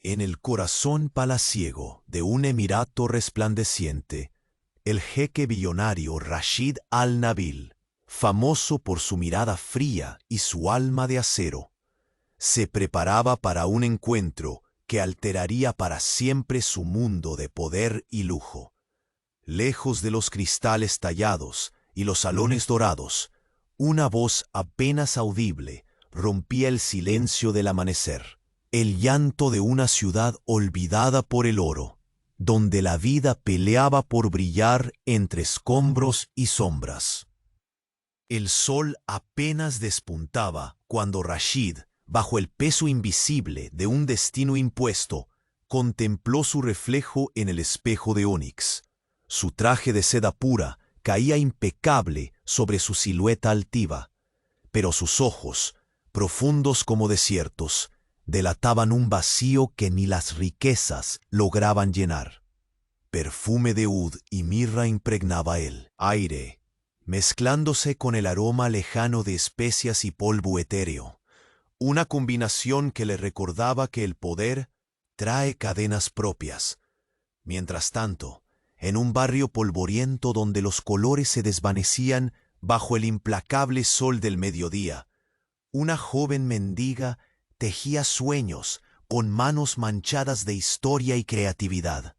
En el corazón palaciego de un emirato resplandeciente, el jeque billonario Rashid al-Nabil, famoso por su mirada fría y su alma de acero, se preparaba para un encuentro que alteraría para siempre su mundo de poder y lujo. Lejos de los cristales tallados y los salones dorados, una voz apenas audible rompía el silencio del amanecer. El llanto de una ciudad olvidada por el oro, donde la vida peleaba por brillar entre escombros y sombras. El sol apenas despuntaba cuando Rashid, bajo el peso invisible de un destino impuesto, contempló su reflejo en el espejo de ónix. Su traje de seda pura caía impecable sobre su silueta altiva, pero sus ojos, profundos como desiertos, delataban un vacío que ni las riquezas lograban llenar. Perfume de oud y mirra impregnaba el aire, mezclándose con el aroma lejano de especias y polvo etéreo, una combinación que le recordaba que el poder trae cadenas propias. Mientras tanto, en un barrio polvoriento donde los colores se desvanecían bajo el implacable sol del mediodía, una joven mendiga tejía sueños con manos manchadas de historia y creatividad.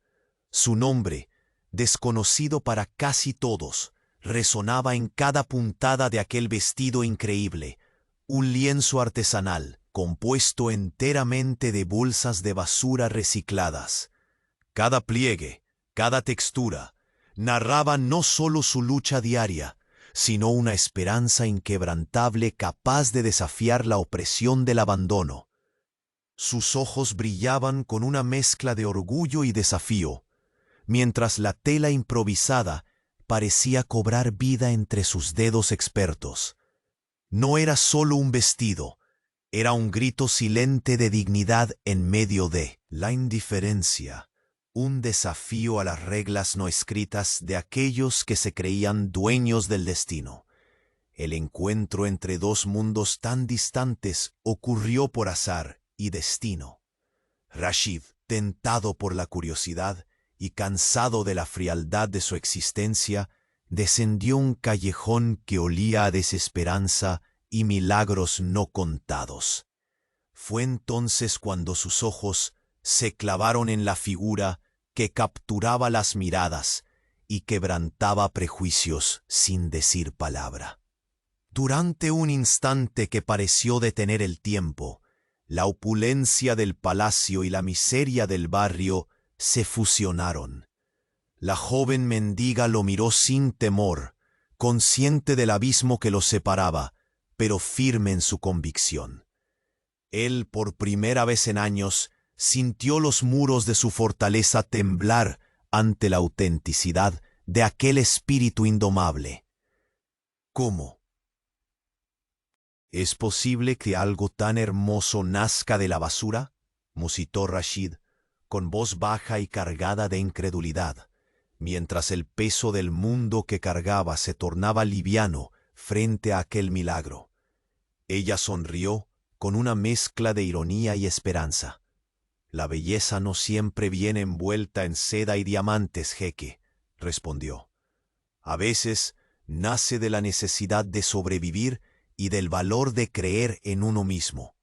Su nombre, desconocido para casi todos, resonaba en cada puntada de aquel vestido increíble, un lienzo artesanal compuesto enteramente de bolsas de basura recicladas. Cada pliegue, cada textura, narraba no solo su lucha diaria, sino una esperanza inquebrantable capaz de desafiar la opresión del abandono. Sus ojos brillaban con una mezcla de orgullo y desafío, mientras la tela improvisada parecía cobrar vida entre sus dedos expertos. No era solo un vestido, era un grito silente de dignidad en medio de la indiferencia, un desafío a las reglas no escritas de aquellos que se creían dueños del destino. El encuentro entre dos mundos tan distantes ocurrió por azar y destino. Rashid, tentado por la curiosidad y cansado de la frialdad de su existencia, descendió un callejón que olía a desesperanza y milagros no contados. Fue entonces cuando sus ojos se clavaron en la figura que capturaba las miradas y quebrantaba prejuicios sin decir palabra. Durante un instante que pareció detener el tiempo, la opulencia del palacio y la miseria del barrio se fusionaron. La joven mendiga lo miró sin temor, consciente del abismo que los separaba, pero firme en su convicción. Él, por primera vez en años, sintió los muros de su fortaleza temblar ante la autenticidad de aquel espíritu indomable. ¿Cómo? ¿Es posible que algo tan hermoso nazca de la basura?, musitó Rashid, con voz baja y cargada de incredulidad, mientras el peso del mundo que cargaba se tornaba liviano frente a aquel milagro. Ella sonrió con una mezcla de ironía y esperanza. «La belleza no siempre viene envuelta en seda y diamantes, jeque», respondió. «A veces nace de la necesidad de sobrevivir y del valor de creer en uno mismo».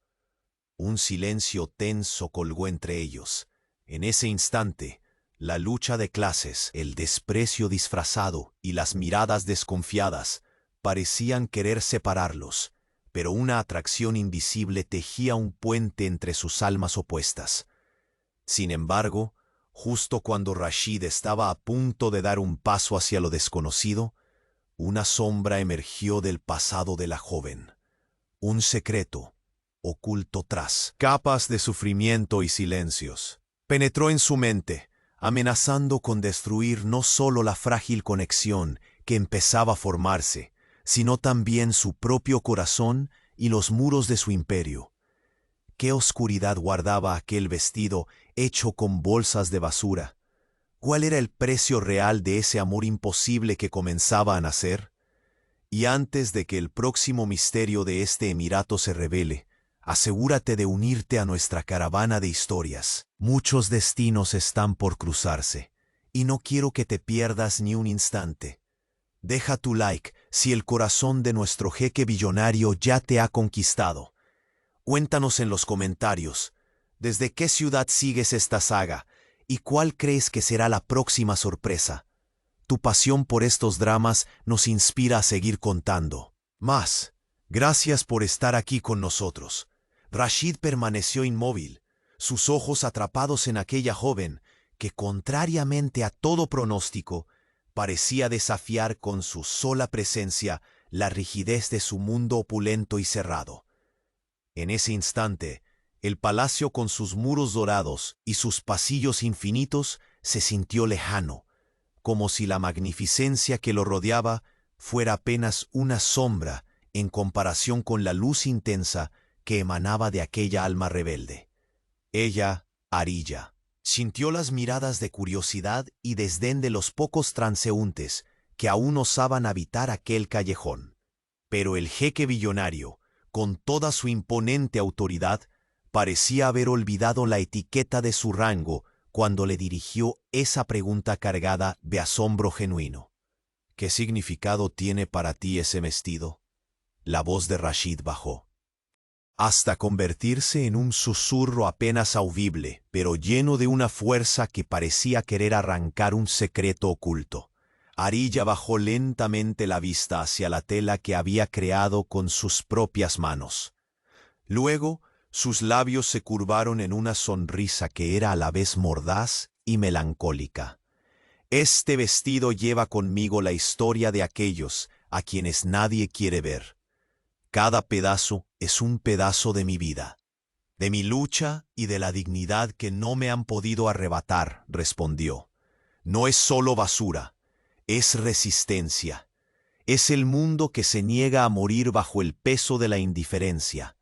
Un silencio tenso colgó entre ellos. En ese instante, la lucha de clases, el desprecio disfrazado y las miradas desconfiadas parecían querer separarlos, pero una atracción invisible tejía un puente entre sus almas opuestas. Sin embargo, justo cuando Rashid estaba a punto de dar un paso hacia lo desconocido, una sombra emergió del pasado de la joven. Un secreto, oculto tras capas de sufrimiento y silencios, penetró en su mente, amenazando con destruir no solo la frágil conexión que empezaba a formarse, sino también su propio corazón y los muros de su imperio. ¿Qué oscuridad guardaba aquel vestido hecho con bolsas de basura? ¿Cuál era el precio real de ese amor imposible que comenzaba a nacer? Y antes de que el próximo misterio de este emirato se revele, Asegúrate de unirte a nuestra caravana de historias. Muchos destinos están por cruzarse, y no quiero que te pierdas ni un instante. Deja tu like si el corazón de nuestro jeque billonario ya te ha conquistado. Cuéntanos en los comentarios, ¿desde qué ciudad sigues esta saga y cuál crees que será la próxima sorpresa? Tu pasión por estos dramas nos inspira a seguir contando. Más, gracias por estar aquí con nosotros. Rashid permaneció inmóvil, sus ojos atrapados en aquella joven que, contrariamente a todo pronóstico, parecía desafiar con su sola presencia la rigidez de su mundo opulento y cerrado. En ese instante, el palacio con sus muros dorados y sus pasillos infinitos se sintió lejano, como si la magnificencia que lo rodeaba fuera apenas una sombra en comparación con la luz intensa que emanaba de aquella alma rebelde. Ella, Arilla, sintió las miradas de curiosidad y desdén de los pocos transeúntes que aún osaban habitar aquel callejón. Pero el jeque billonario, con toda su imponente autoridad, parecía haber olvidado la etiqueta de su rango cuando le dirigió esa pregunta cargada de asombro genuino. ¿Qué significado tiene para ti ese vestido? La voz de Rashid bajó, hasta convertirse en un susurro apenas audible, pero lleno de una fuerza que parecía querer arrancar un secreto oculto. Arilla bajó lentamente la vista hacia la tela que había creado con sus propias manos. Luego, sus labios se curvaron en una sonrisa que era a la vez mordaz y melancólica. Este vestido lleva conmigo la historia de aquellos a quienes nadie quiere ver. Cada pedazo es un pedazo de mi vida, de mi lucha y de la dignidad que no me han podido arrebatar, respondió. No es solo basura, es resistencia. Es el mundo que se niega a morir bajo el peso de la indiferencia.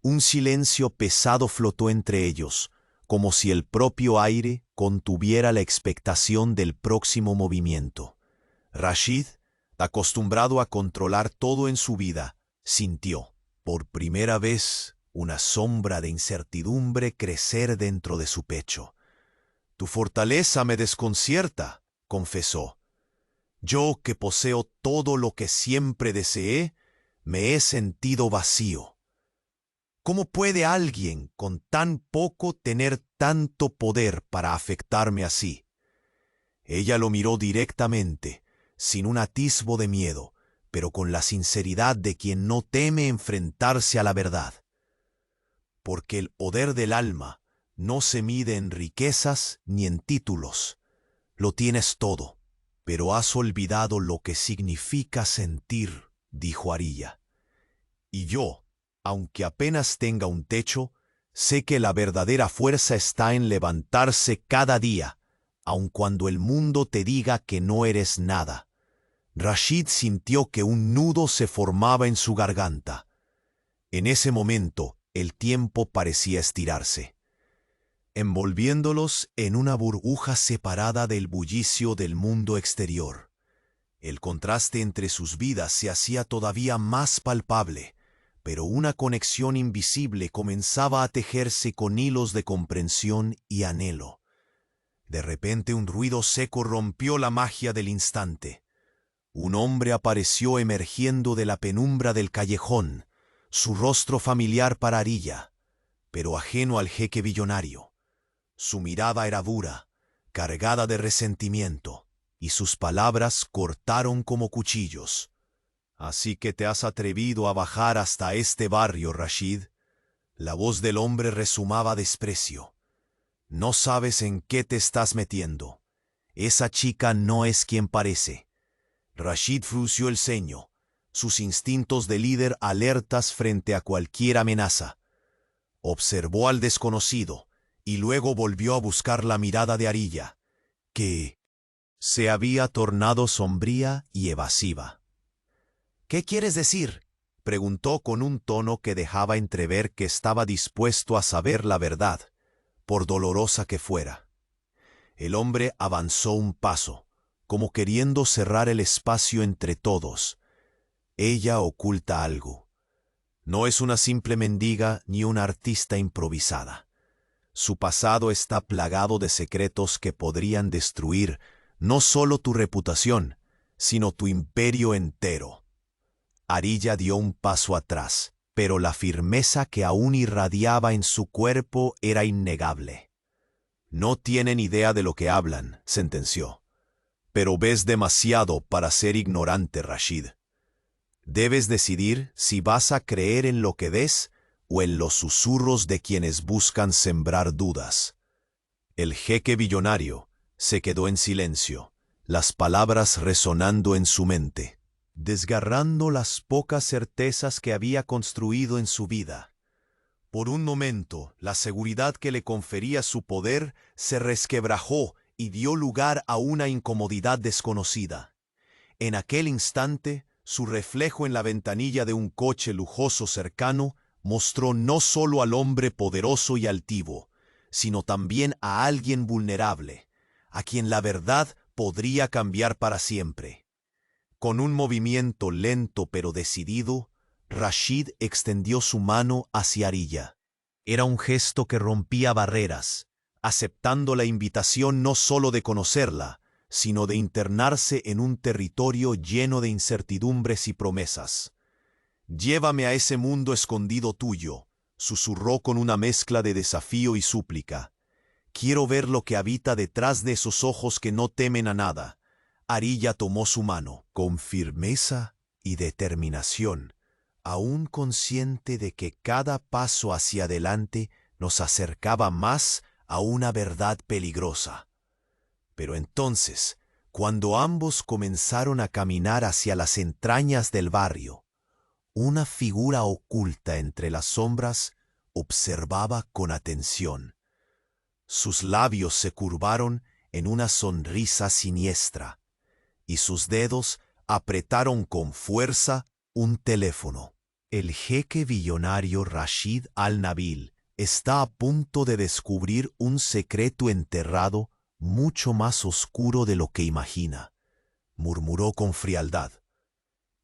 Un silencio pesado flotó entre ellos, como si el propio aire contuviera la expectación del próximo movimiento. Rashid, acostumbrado a controlar todo en su vida, sintió, por primera vez, una sombra de incertidumbre crecer dentro de su pecho. Tu fortaleza me desconcierta, confesó. Yo, que poseo todo lo que siempre deseé, me he sentido vacío. ¿Cómo puede alguien con tan poco tener tanto poder para afectarme así? Ella lo miró directamente, sin un atisbo de miedo, pero con la sinceridad de quien no teme enfrentarse a la verdad. Porque el poder del alma no se mide en riquezas ni en títulos. Lo tienes todo, pero has olvidado lo que significa sentir, dijo Arilla. Y yo, aunque apenas tenga un techo, sé que la verdadera fuerza está en levantarse cada día, aun cuando el mundo te diga que no eres nada. Rashid sintió que un nudo se formaba en su garganta. En ese momento, el tiempo parecía estirarse, envolviéndolos en una burbuja separada del bullicio del mundo exterior. El contraste entre sus vidas se hacía todavía más palpable, pero una conexión invisible comenzaba a tejerse con hilos de comprensión y anhelo. De repente un ruido seco rompió la magia del instante. Un hombre apareció emergiendo de la penumbra del callejón, su rostro familiar para Arilla, pero ajeno al jeque billonario. Su mirada era dura, cargada de resentimiento, y sus palabras cortaron como cuchillos. «Así que te has atrevido a bajar hasta este barrio, Rashid». La voz del hombre resumaba desprecio. «No sabes en qué te estás metiendo. Esa chica no es quien parece». Rashid frunció el ceño, sus instintos de líder alertas frente a cualquier amenaza. Observó al desconocido y luego volvió a buscar la mirada de Arilla, que se había tornado sombría y evasiva. «¿Qué quieres decir?», preguntó con un tono que dejaba entrever que estaba dispuesto a saber la verdad, por dolorosa que fuera. El hombre avanzó un paso, como queriendo cerrar el espacio entre todos. «Ella oculta algo. No es una simple mendiga ni una artista improvisada. Su pasado está plagado de secretos que podrían destruir no solo tu reputación, sino tu imperio entero. Arilla dio un paso atrás, pero la firmeza que aún irradiaba en su cuerpo era innegable. No tienen idea de lo que hablan, sentenció. Pero ves demasiado para ser ignorante, Rashid. Debes decidir si vas a creer en lo que ves o en los susurros de quienes buscan sembrar dudas. El jeque billonario se quedó en silencio, las palabras resonando en su mente, desgarrando las pocas certezas que había construido en su vida. Por un momento, la seguridad que le confería su poder se resquebrajó y dio lugar a una incomodidad desconocida. En aquel instante, su reflejo en la ventanilla de un coche lujoso cercano mostró no solo al hombre poderoso y altivo, sino también a alguien vulnerable, a quien la verdad podría cambiar para siempre. Con un movimiento lento pero decidido, Rashid extendió su mano hacia Arilla. Era un gesto que rompía barreras, aceptando la invitación no solo de conocerla, sino de internarse en un territorio lleno de incertidumbres y promesas. «Llévame a ese mundo escondido tuyo», susurró con una mezcla de desafío y súplica. «Quiero ver lo que habita detrás de esos ojos que no temen a nada». Arilla tomó su mano, con firmeza y determinación, aún consciente de que cada paso hacia adelante nos acercaba más a una verdad peligrosa. Pero entonces, cuando ambos comenzaron a caminar hacia las entrañas del barrio, una figura oculta entre las sombras observaba con atención. Sus labios se curvaron en una sonrisa siniestra, y sus dedos apretaron con fuerza un teléfono. El jeque billonario Rashid Al-Nabil está a punto de descubrir un secreto enterrado mucho más oscuro de lo que imagina, murmuró con frialdad.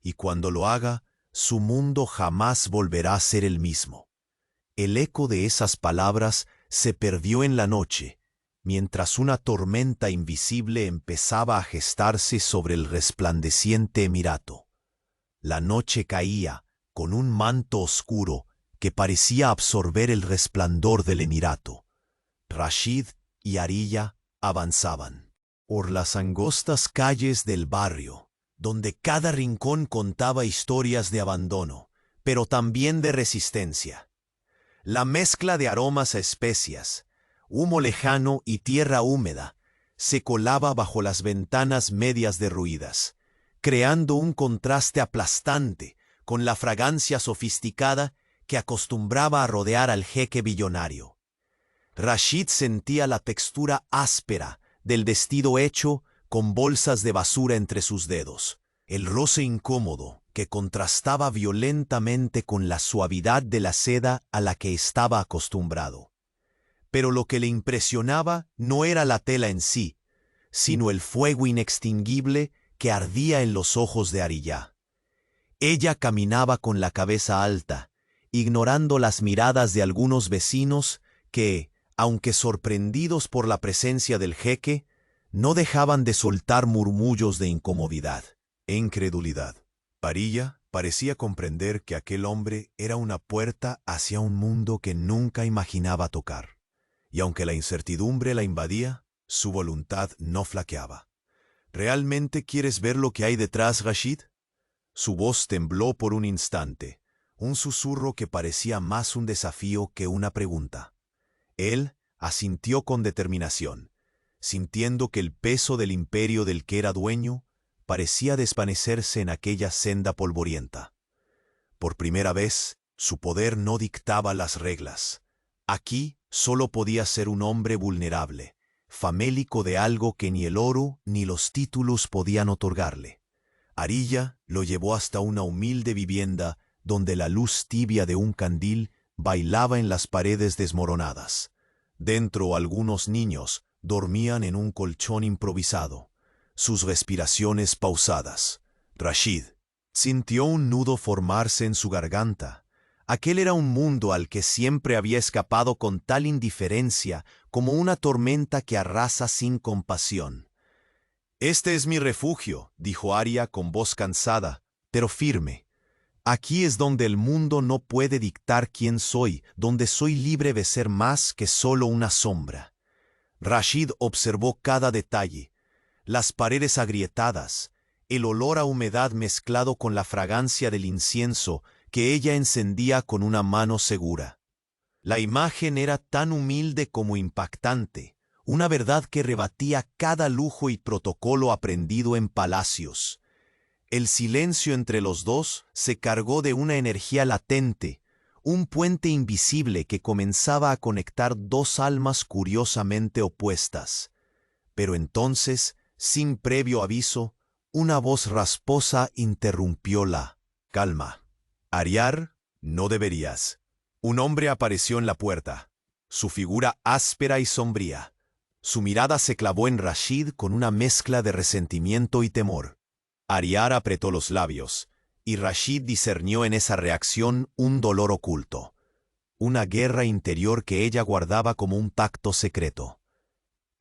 Y cuando lo haga, su mundo jamás volverá a ser el mismo. El eco de esas palabras se perdió en la noche, mientras una tormenta invisible empezaba a gestarse sobre el resplandeciente emirato. La noche caía con un manto oscuro que parecía absorber el resplandor del emirato. Rashid y Arilla avanzaban por las angostas calles del barrio, donde cada rincón contaba historias de abandono, pero también de resistencia. La mezcla de aromas a especias, humo lejano y tierra húmeda se colaba bajo las ventanas medias derruidas, creando un contraste aplastante con la fragancia sofisticada que acostumbraba a rodear al jeque billonario. Rashid sentía la textura áspera del vestido hecho con bolsas de basura entre sus dedos, el roce incómodo que contrastaba violentamente con la suavidad de la seda a la que estaba acostumbrado. Pero lo que le impresionaba no era la tela en sí, sino el fuego inextinguible que ardía en los ojos de Arilla. Ella caminaba con la cabeza alta, ignorando las miradas de algunos vecinos que, aunque sorprendidos por la presencia del jeque, no dejaban de soltar murmullos de incomodidad e incredulidad. Arilla parecía comprender que aquel hombre era una puerta hacia un mundo que nunca imaginaba tocar, y aunque la incertidumbre la invadía, su voluntad no flaqueaba. «¿Realmente quieres ver lo que hay detrás, Rashid?» Su voz tembló por un instante, un susurro que parecía más un desafío que una pregunta. Él asintió con determinación, sintiendo que el peso del imperio del que era dueño parecía desvanecerse en aquella senda polvorienta. Por primera vez, su poder no dictaba las reglas. Aquí solo podía ser un hombre vulnerable, famélico de algo que ni el oro ni los títulos podían otorgarle. Arilla lo llevó hasta una humilde vivienda donde la luz tibia de un candil bailaba en las paredes desmoronadas. Dentro algunos niños dormían en un colchón improvisado, sus respiraciones pausadas. Rashid sintió un nudo formarse en su garganta, Aquel era un mundo al que siempre había escapado con tal indiferencia como una tormenta que arrasa sin compasión. «Este es mi refugio», dijo Arya con voz cansada, pero firme. «Aquí es donde el mundo no puede dictar quién soy, donde soy libre de ser más que solo una sombra». Rashid observó cada detalle, las paredes agrietadas, el olor a humedad mezclado con la fragancia del incienso que ella encendía con una mano segura. La imagen era tan humilde como impactante, una verdad que rebatía cada lujo y protocolo aprendido en palacios. El silencio entre los dos se cargó de una energía latente, un puente invisible que comenzaba a conectar dos almas curiosamente opuestas. Pero entonces, sin previo aviso, una voz rasposa interrumpió la calma. «Ariar, no deberías». Un hombre apareció en la puerta, su figura áspera y sombría. Su mirada se clavó en Rashid con una mezcla de resentimiento y temor. Ariar apretó los labios, y Rashid discernió en esa reacción un dolor oculto, una guerra interior que ella guardaba como un pacto secreto.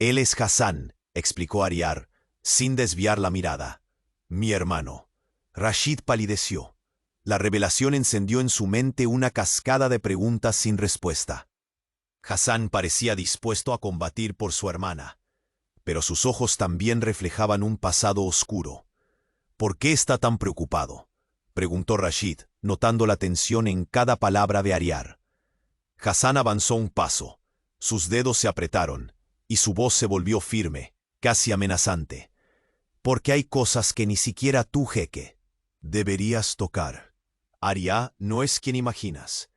«Él es Hassan», explicó Ariar, sin desviar la mirada. «Mi hermano». Rashid palideció. La revelación encendió en su mente una cascada de preguntas sin respuesta. Hassan parecía dispuesto a combatir por su hermana, pero sus ojos también reflejaban un pasado oscuro. «¿Por qué está tan preocupado?», preguntó Rashid, notando la tensión en cada palabra de Ariar. Hassan avanzó un paso, sus dedos se apretaron, y su voz se volvió firme, casi amenazante. «Porque hay cosas que ni siquiera tú, jeque, deberías tocar. Arya no es quien imaginas.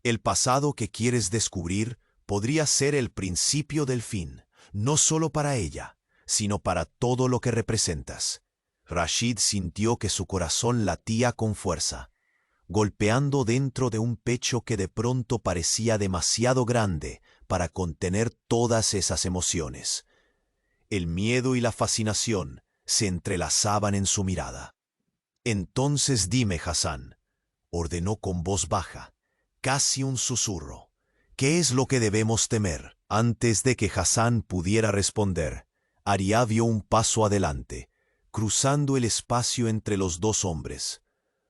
El pasado que quieres descubrir podría ser el principio del fin, no solo para ella, sino para todo lo que representas». Rashid sintió que su corazón latía con fuerza, golpeando dentro de un pecho que de pronto parecía demasiado grande para contener todas esas emociones. El miedo y la fascinación se entrelazaban en su mirada. «Entonces dime, Hassan», ordenó con voz baja, casi un susurro, «¿qué es lo que debemos temer?». Antes de que Hassan pudiera responder, Arya vio un paso adelante, cruzando el espacio entre los dos hombres.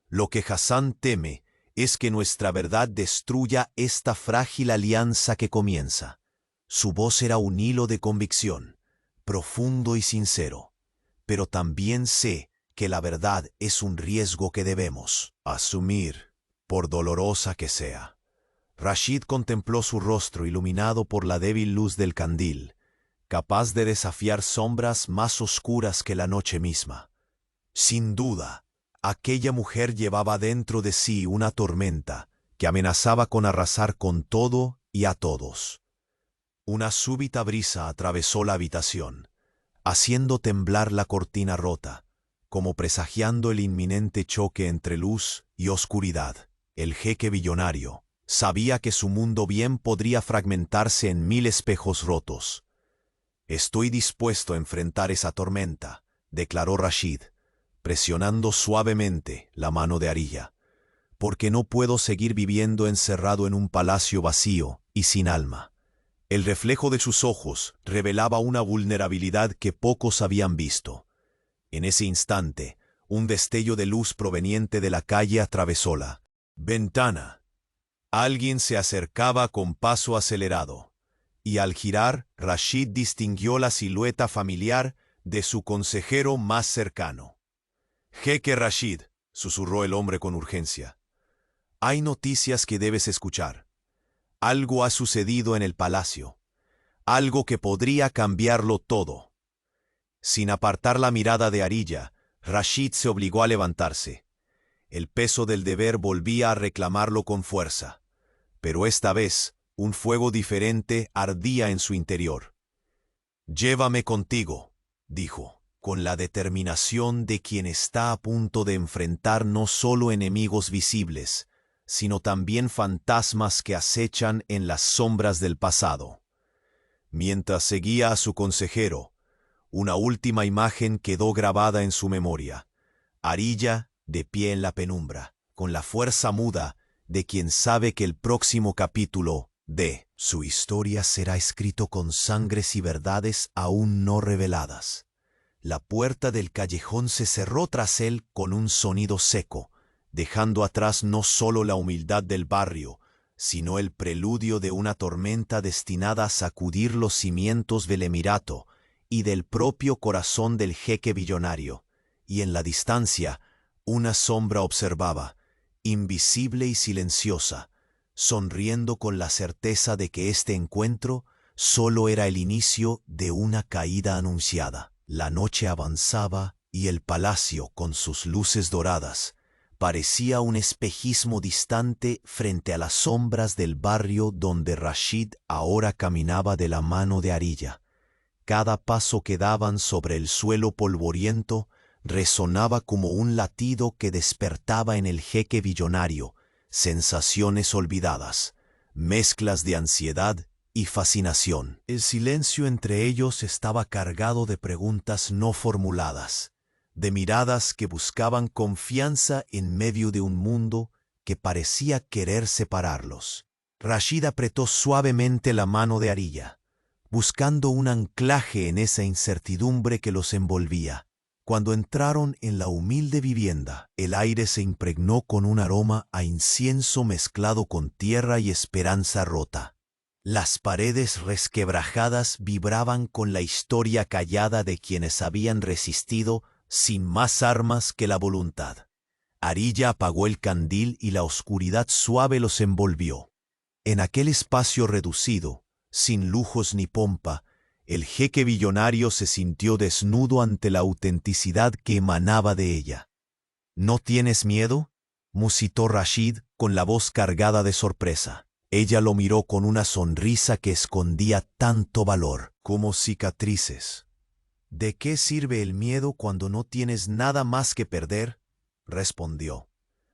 «Lo que Hassan teme es que nuestra verdad destruya esta frágil alianza que comienza». Su voz era un hilo de convicción, profundo y sincero. «Pero también sé que la verdad es un riesgo que debemos asumir, por dolorosa que sea». Rashid contempló su rostro iluminado por la débil luz del candil, capaz de desafiar sombras más oscuras que la noche misma. Sin duda, aquella mujer llevaba dentro de sí una tormenta que amenazaba con arrasar con todo y a todos. Una súbita brisa atravesó la habitación, haciendo temblar la cortina rota, como presagiando el inminente choque entre luz y oscuridad. El jeque billonario sabía que su mundo bien podría fragmentarse en 1000 espejos rotos. «Estoy dispuesto a enfrentar esa tormenta», declaró Rashid, presionando suavemente la mano de Arya, «porque no puedo seguir viviendo encerrado en un palacio vacío y sin alma». El reflejo de sus ojos revelaba una vulnerabilidad que pocos habían visto. En ese instante, un destello de luz proveniente de la calle atravesó la ventana. Alguien se acercaba con paso acelerado, y al girar, Rashid distinguió la silueta familiar de su consejero más cercano. «Jeque Rashid», susurró el hombre con urgencia, «hay noticias que debes escuchar. Algo ha sucedido en el palacio, algo que podría cambiarlo todo». Sin apartar la mirada de Arya, Rashid se obligó a levantarse. El peso del deber volvía a reclamarlo con fuerza, pero esta vez un fuego diferente ardía en su interior. «Llévame contigo», dijo, con la determinación de quien está a punto de enfrentar no solo enemigos visibles, sino también fantasmas que acechan en las sombras del pasado. Mientras seguía a su consejero, una última imagen quedó grabada en su memoria. Arya de pie en la penumbra, con la fuerza muda de quien sabe que el próximo capítulo de su historia será escrito con sangres y verdades aún no reveladas. La puerta del callejón se cerró tras él con un sonido seco, dejando atrás no solo la humildad del barrio, sino el preludio de una tormenta destinada a sacudir los cimientos del Emirato y del propio corazón del jeque billonario. Y en la distancia, una sombra observaba, invisible y silenciosa, sonriendo con la certeza de que este encuentro solo era el inicio de una caída anunciada. La noche avanzaba y el palacio, con sus luces doradas, parecía un espejismo distante frente a las sombras del barrio donde Rashid ahora caminaba de la mano de Arilla. Cada paso que daban sobre el suelo polvoriento resonaba como un latido que despertaba en el jeque billonario sensaciones olvidadas, mezclas de ansiedad y fascinación. El silencio entre ellos estaba cargado de preguntas no formuladas, de miradas que buscaban confianza en medio de un mundo que parecía querer separarlos. Rashid apretó suavemente la mano de Arilla, buscando un anclaje en esa incertidumbre que los envolvía. Cuando entraron en la humilde vivienda, el aire se impregnó con un aroma a incienso mezclado con tierra y esperanza rota. Las paredes resquebrajadas vibraban con la historia callada de quienes habían resistido sin más armas que la voluntad. Arilla apagó el candil y la oscuridad suave los envolvió. En aquel espacio reducido, sin lujos ni pompa, el jeque billonario se sintió desnudo ante la autenticidad que emanaba de ella. ¿No tienes miedo?, musitó Rashid con la voz cargada de sorpresa. Ella lo miró con una sonrisa que escondía tanto valor como cicatrices. ¿De qué sirve el miedo cuando no tienes nada más que perder?, respondió.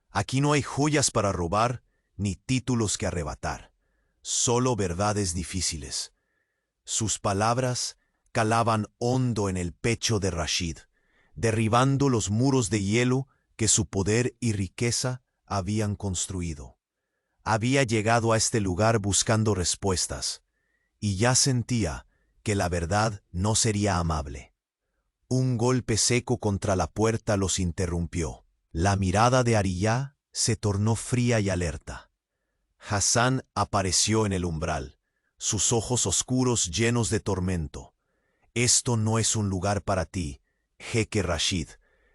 Aquí no hay joyas para robar ni títulos que arrebatar, solo verdades difíciles. Sus palabras calaban hondo en el pecho de Rashid, derribando los muros de hielo que su poder y riqueza habían construido. Había llegado a este lugar buscando respuestas, y ya sentía que la verdad no sería amable. Un golpe seco contra la puerta los interrumpió. La mirada de Arilla se tornó fría y alerta. Hassan apareció en el umbral, sus ojos oscuros llenos de tormento. «Esto no es un lugar para ti, jeque Rashid»,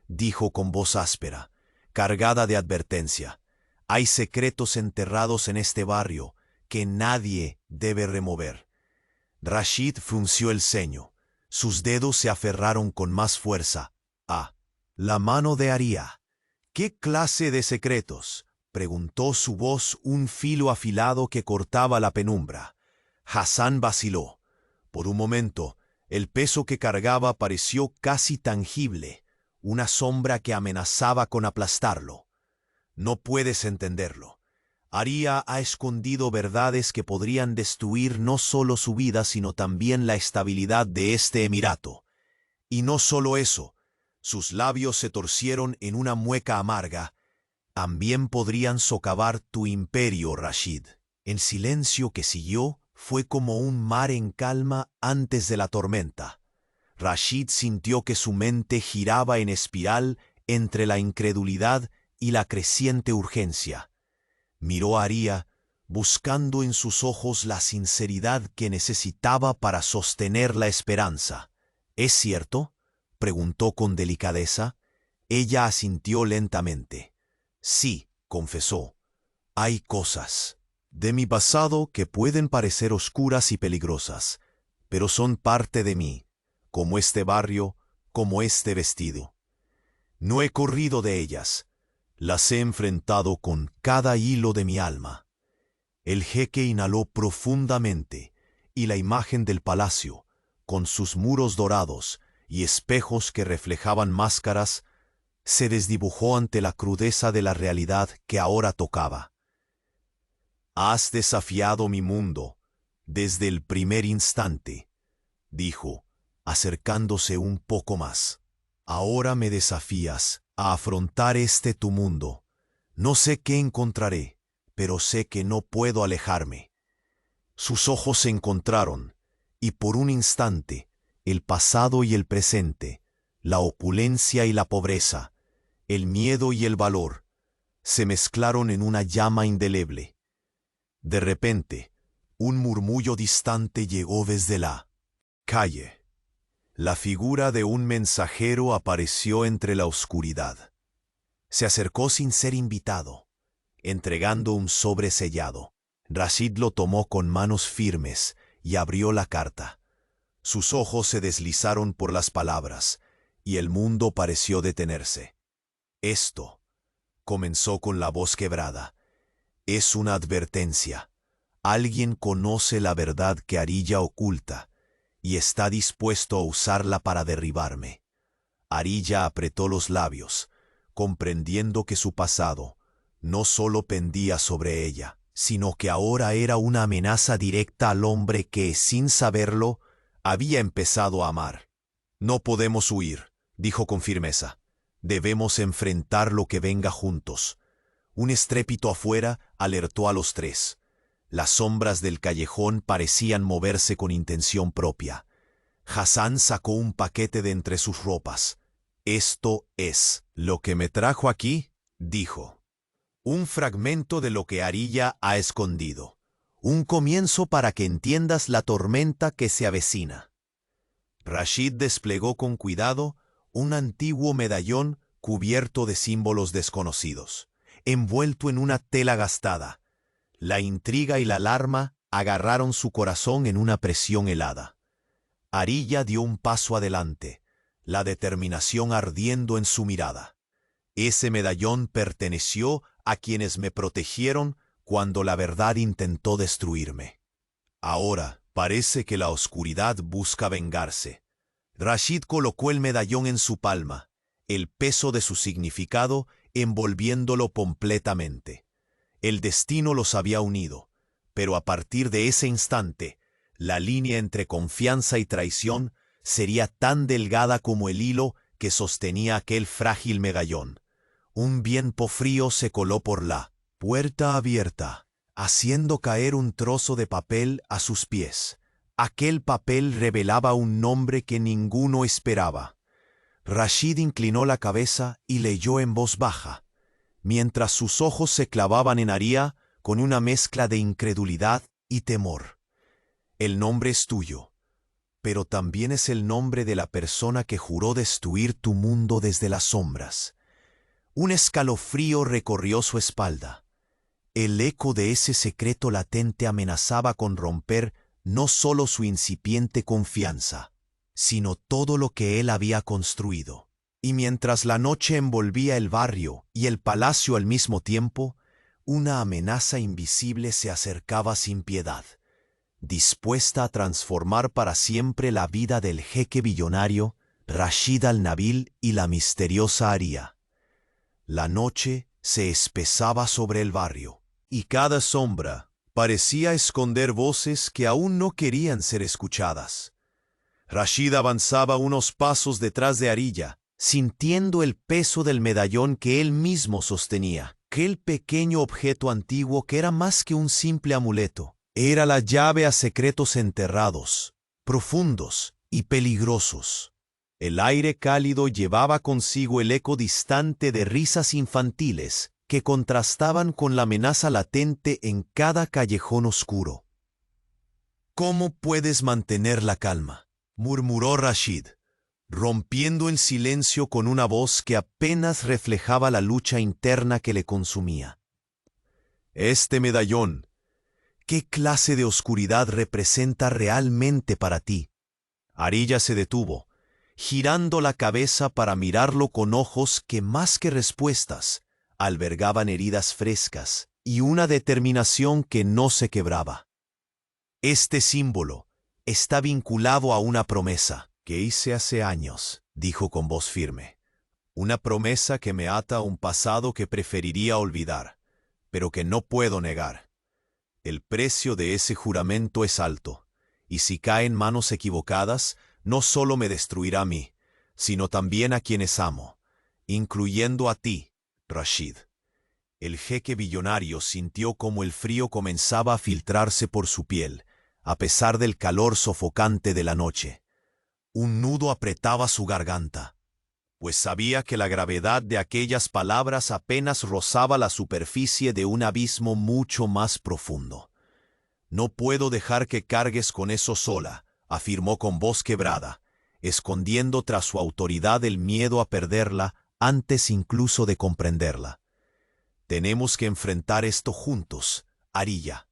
dijo con voz áspera, cargada de advertencia. «Hay secretos enterrados en este barrio que nadie debe remover». Rashid frunció el ceño. Sus dedos se aferraron con más fuerza a la mano de Arilla. «¿Qué clase de secretos?», preguntó su voz, un filo afilado que cortaba la penumbra. Hassan vaciló. Por un momento, el peso que cargaba pareció casi tangible, una sombra que amenazaba con aplastarlo. «No puedes entenderlo. Arilla ha escondido verdades que podrían destruir no solo su vida, sino también la estabilidad de este emirato. Y no solo eso, sus labios se torcieron en una mueca amarga. También podrían socavar tu imperio, Rashid». El silencio que siguió fue como un mar en calma antes de la tormenta. Rashid sintió que su mente giraba en espiral entre la incredulidad y la creciente urgencia. Miró a Arilla, buscando en sus ojos la sinceridad que necesitaba para sostener la esperanza. «¿Es cierto?», preguntó con delicadeza. Ella asintió lentamente. «Sí», confesó. «Hay cosas de mi pasado que pueden parecer oscuras y peligrosas, pero son parte de mí, como este barrio, como este vestido. No he corrido de ellas, las he enfrentado con cada hilo de mi alma». El jeque inhaló profundamente, y la imagen del palacio, con sus muros dorados y espejos que reflejaban máscaras, se desdibujó ante la crudeza de la realidad que ahora tocaba. «Has desafiado mi mundo desde el primer instante», dijo, acercándose un poco más. «Ahora me desafías a afrontar este tu mundo. No sé qué encontraré, pero sé que no puedo alejarme. Sus ojos se encontraron, y por un instante, el pasado y el presente, la opulencia y la pobreza, el miedo y el valor, se mezclaron en una llama indeleble. De repente, un murmullo distante llegó desde la calle. La figura de un mensajero apareció entre la oscuridad. Se acercó sin ser invitado, entregando un sobre sellado. Rashid lo tomó con manos firmes y abrió la carta. Sus ojos se deslizaron por las palabras, y el mundo pareció detenerse. Esto, comenzó con la voz quebrada, es una advertencia. Alguien conoce la verdad que Arilla oculta, y está dispuesto a usarla para derribarme. Arilla apretó los labios, comprendiendo que su pasado no solo pendía sobre ella, sino que ahora era una amenaza directa al hombre que, sin saberlo, había empezado a amar. No podemos huir, dijo con firmeza. Debemos enfrentar lo que venga juntos. Un estrépito afuera alertó a los tres. Las sombras del callejón parecían moverse con intención propia. Hassan sacó un paquete de entre sus ropas. «Esto es lo que me trajo aquí», dijo. «Un fragmento de lo que Arilla ha escondido. Un comienzo para que entiendas la tormenta que se avecina». Rashid desplegó con cuidado un antiguo medallón cubierto de símbolos desconocidos, envuelto en una tela gastada. La intriga y la alarma agarraron su corazón en una presión helada. Arilla dio un paso adelante, la determinación ardiendo en su mirada. Ese medallón perteneció a quienes me protegieron cuando la verdad intentó destruirme. Ahora parece que la oscuridad busca vengarse. Rashid colocó el medallón en su palma, el peso de su significado envolviéndolo completamente. El destino los había unido, pero a partir de ese instante, la línea entre confianza y traición sería tan delgada como el hilo que sostenía aquel frágil medallón. Un viento frío se coló por la puerta abierta, haciendo caer un trozo de papel a sus pies. Aquel papel revelaba un nombre que ninguno esperaba. Rashid inclinó la cabeza y leyó en voz baja, mientras sus ojos se clavaban en Arilla con una mezcla de incredulidad y temor. El nombre es tuyo, pero también es el nombre de la persona que juró destruir tu mundo desde las sombras. Un escalofrío recorrió su espalda. El eco de ese secreto latente amenazaba con romper no solo su incipiente confianza, sino todo lo que él había construido. Y mientras la noche envolvía el barrio y el palacio al mismo tiempo, una amenaza invisible se acercaba sin piedad, dispuesta a transformar para siempre la vida del jeque billonario, Rashid al-Nabil y la misteriosa Arilla. La noche se espesaba sobre el barrio, y cada sombra parecía esconder voces que aún no querían ser escuchadas. Rashid avanzaba unos pasos detrás de Arilla, sintiendo el peso del medallón que él mismo sostenía. Aquel pequeño objeto antiguo que era más que un simple amuleto. Era la llave a secretos enterrados, profundos y peligrosos. El aire cálido llevaba consigo el eco distante de risas infantiles que contrastaban con la amenaza latente en cada callejón oscuro. «¿Cómo puedes mantener la calma?», murmuró Rashid, rompiendo el silencio con una voz que apenas reflejaba la lucha interna que le consumía. «Este medallón, ¿qué clase de oscuridad representa realmente para ti?». Arilla se detuvo, girando la cabeza para mirarlo con ojos que más que respuestas albergaban heridas frescas y una determinación que no se quebraba. «Este símbolo está vinculado a una promesa que hice hace años», dijo con voz firme. «Una promesa que me ata a un pasado que preferiría olvidar, pero que no puedo negar. El precio de ese juramento es alto, y si cae en manos equivocadas, no solo me destruirá a mí, sino también a quienes amo, incluyendo a ti, Rashid. El jeque billonario sintió como el frío comenzaba a filtrarse por su piel, a pesar del calor sofocante de la noche. Un nudo apretaba su garganta, pues sabía que la gravedad de aquellas palabras apenas rozaba la superficie de un abismo mucho más profundo. «No puedo dejar que cargues con eso sola», afirmó con voz quebrada, escondiendo tras su autoridad el miedo a perderla antes incluso de comprenderla. «Tenemos que enfrentar esto juntos, Ariyá».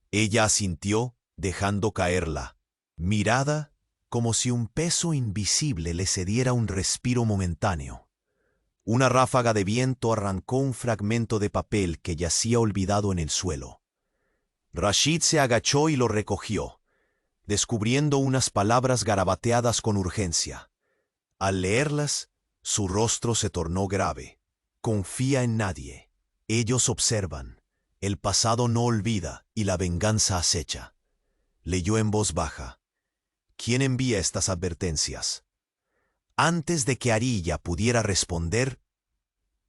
Ella asintió, dejando caerla mirada como si un peso invisible le cediera un respiro momentáneo. Una ráfaga de viento arrancó un fragmento de papel que yacía olvidado en el suelo. Rashid se agachó y lo recogió, descubriendo unas palabras garabateadas con urgencia. Al leerlas, su rostro se tornó grave. «Confía en nadie. Ellos observan. El pasado no olvida y la venganza acecha». Leyó en voz baja. «¿Quién envía estas advertencias?». Antes de que Ariyá pudiera responder,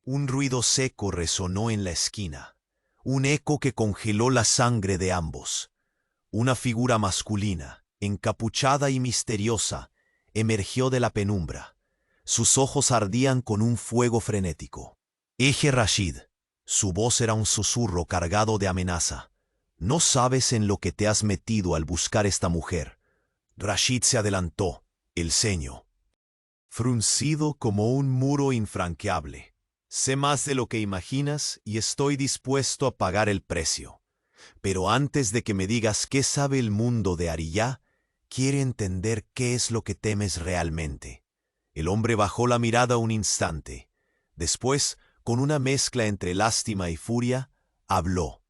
un ruido seco resonó en la esquina, un eco que congeló la sangre de ambos. Una figura masculina, encapuchada y misteriosa, emergió de la penumbra. Sus ojos ardían con un fuego frenético. «Eje Rashid». Su voz era un susurro cargado de amenaza. «No sabes en lo que te has metido al buscar esta mujer». Rashid se adelantó, el ceño fruncido como un muro infranqueable. «Sé más de lo que imaginas y estoy dispuesto a pagar el precio. Pero antes de que me digas qué sabe el mundo de Ariyá, quiero entender qué es lo que temes realmente». El hombre bajó la mirada un instante. Después, con una mezcla entre lástima y furia, habló.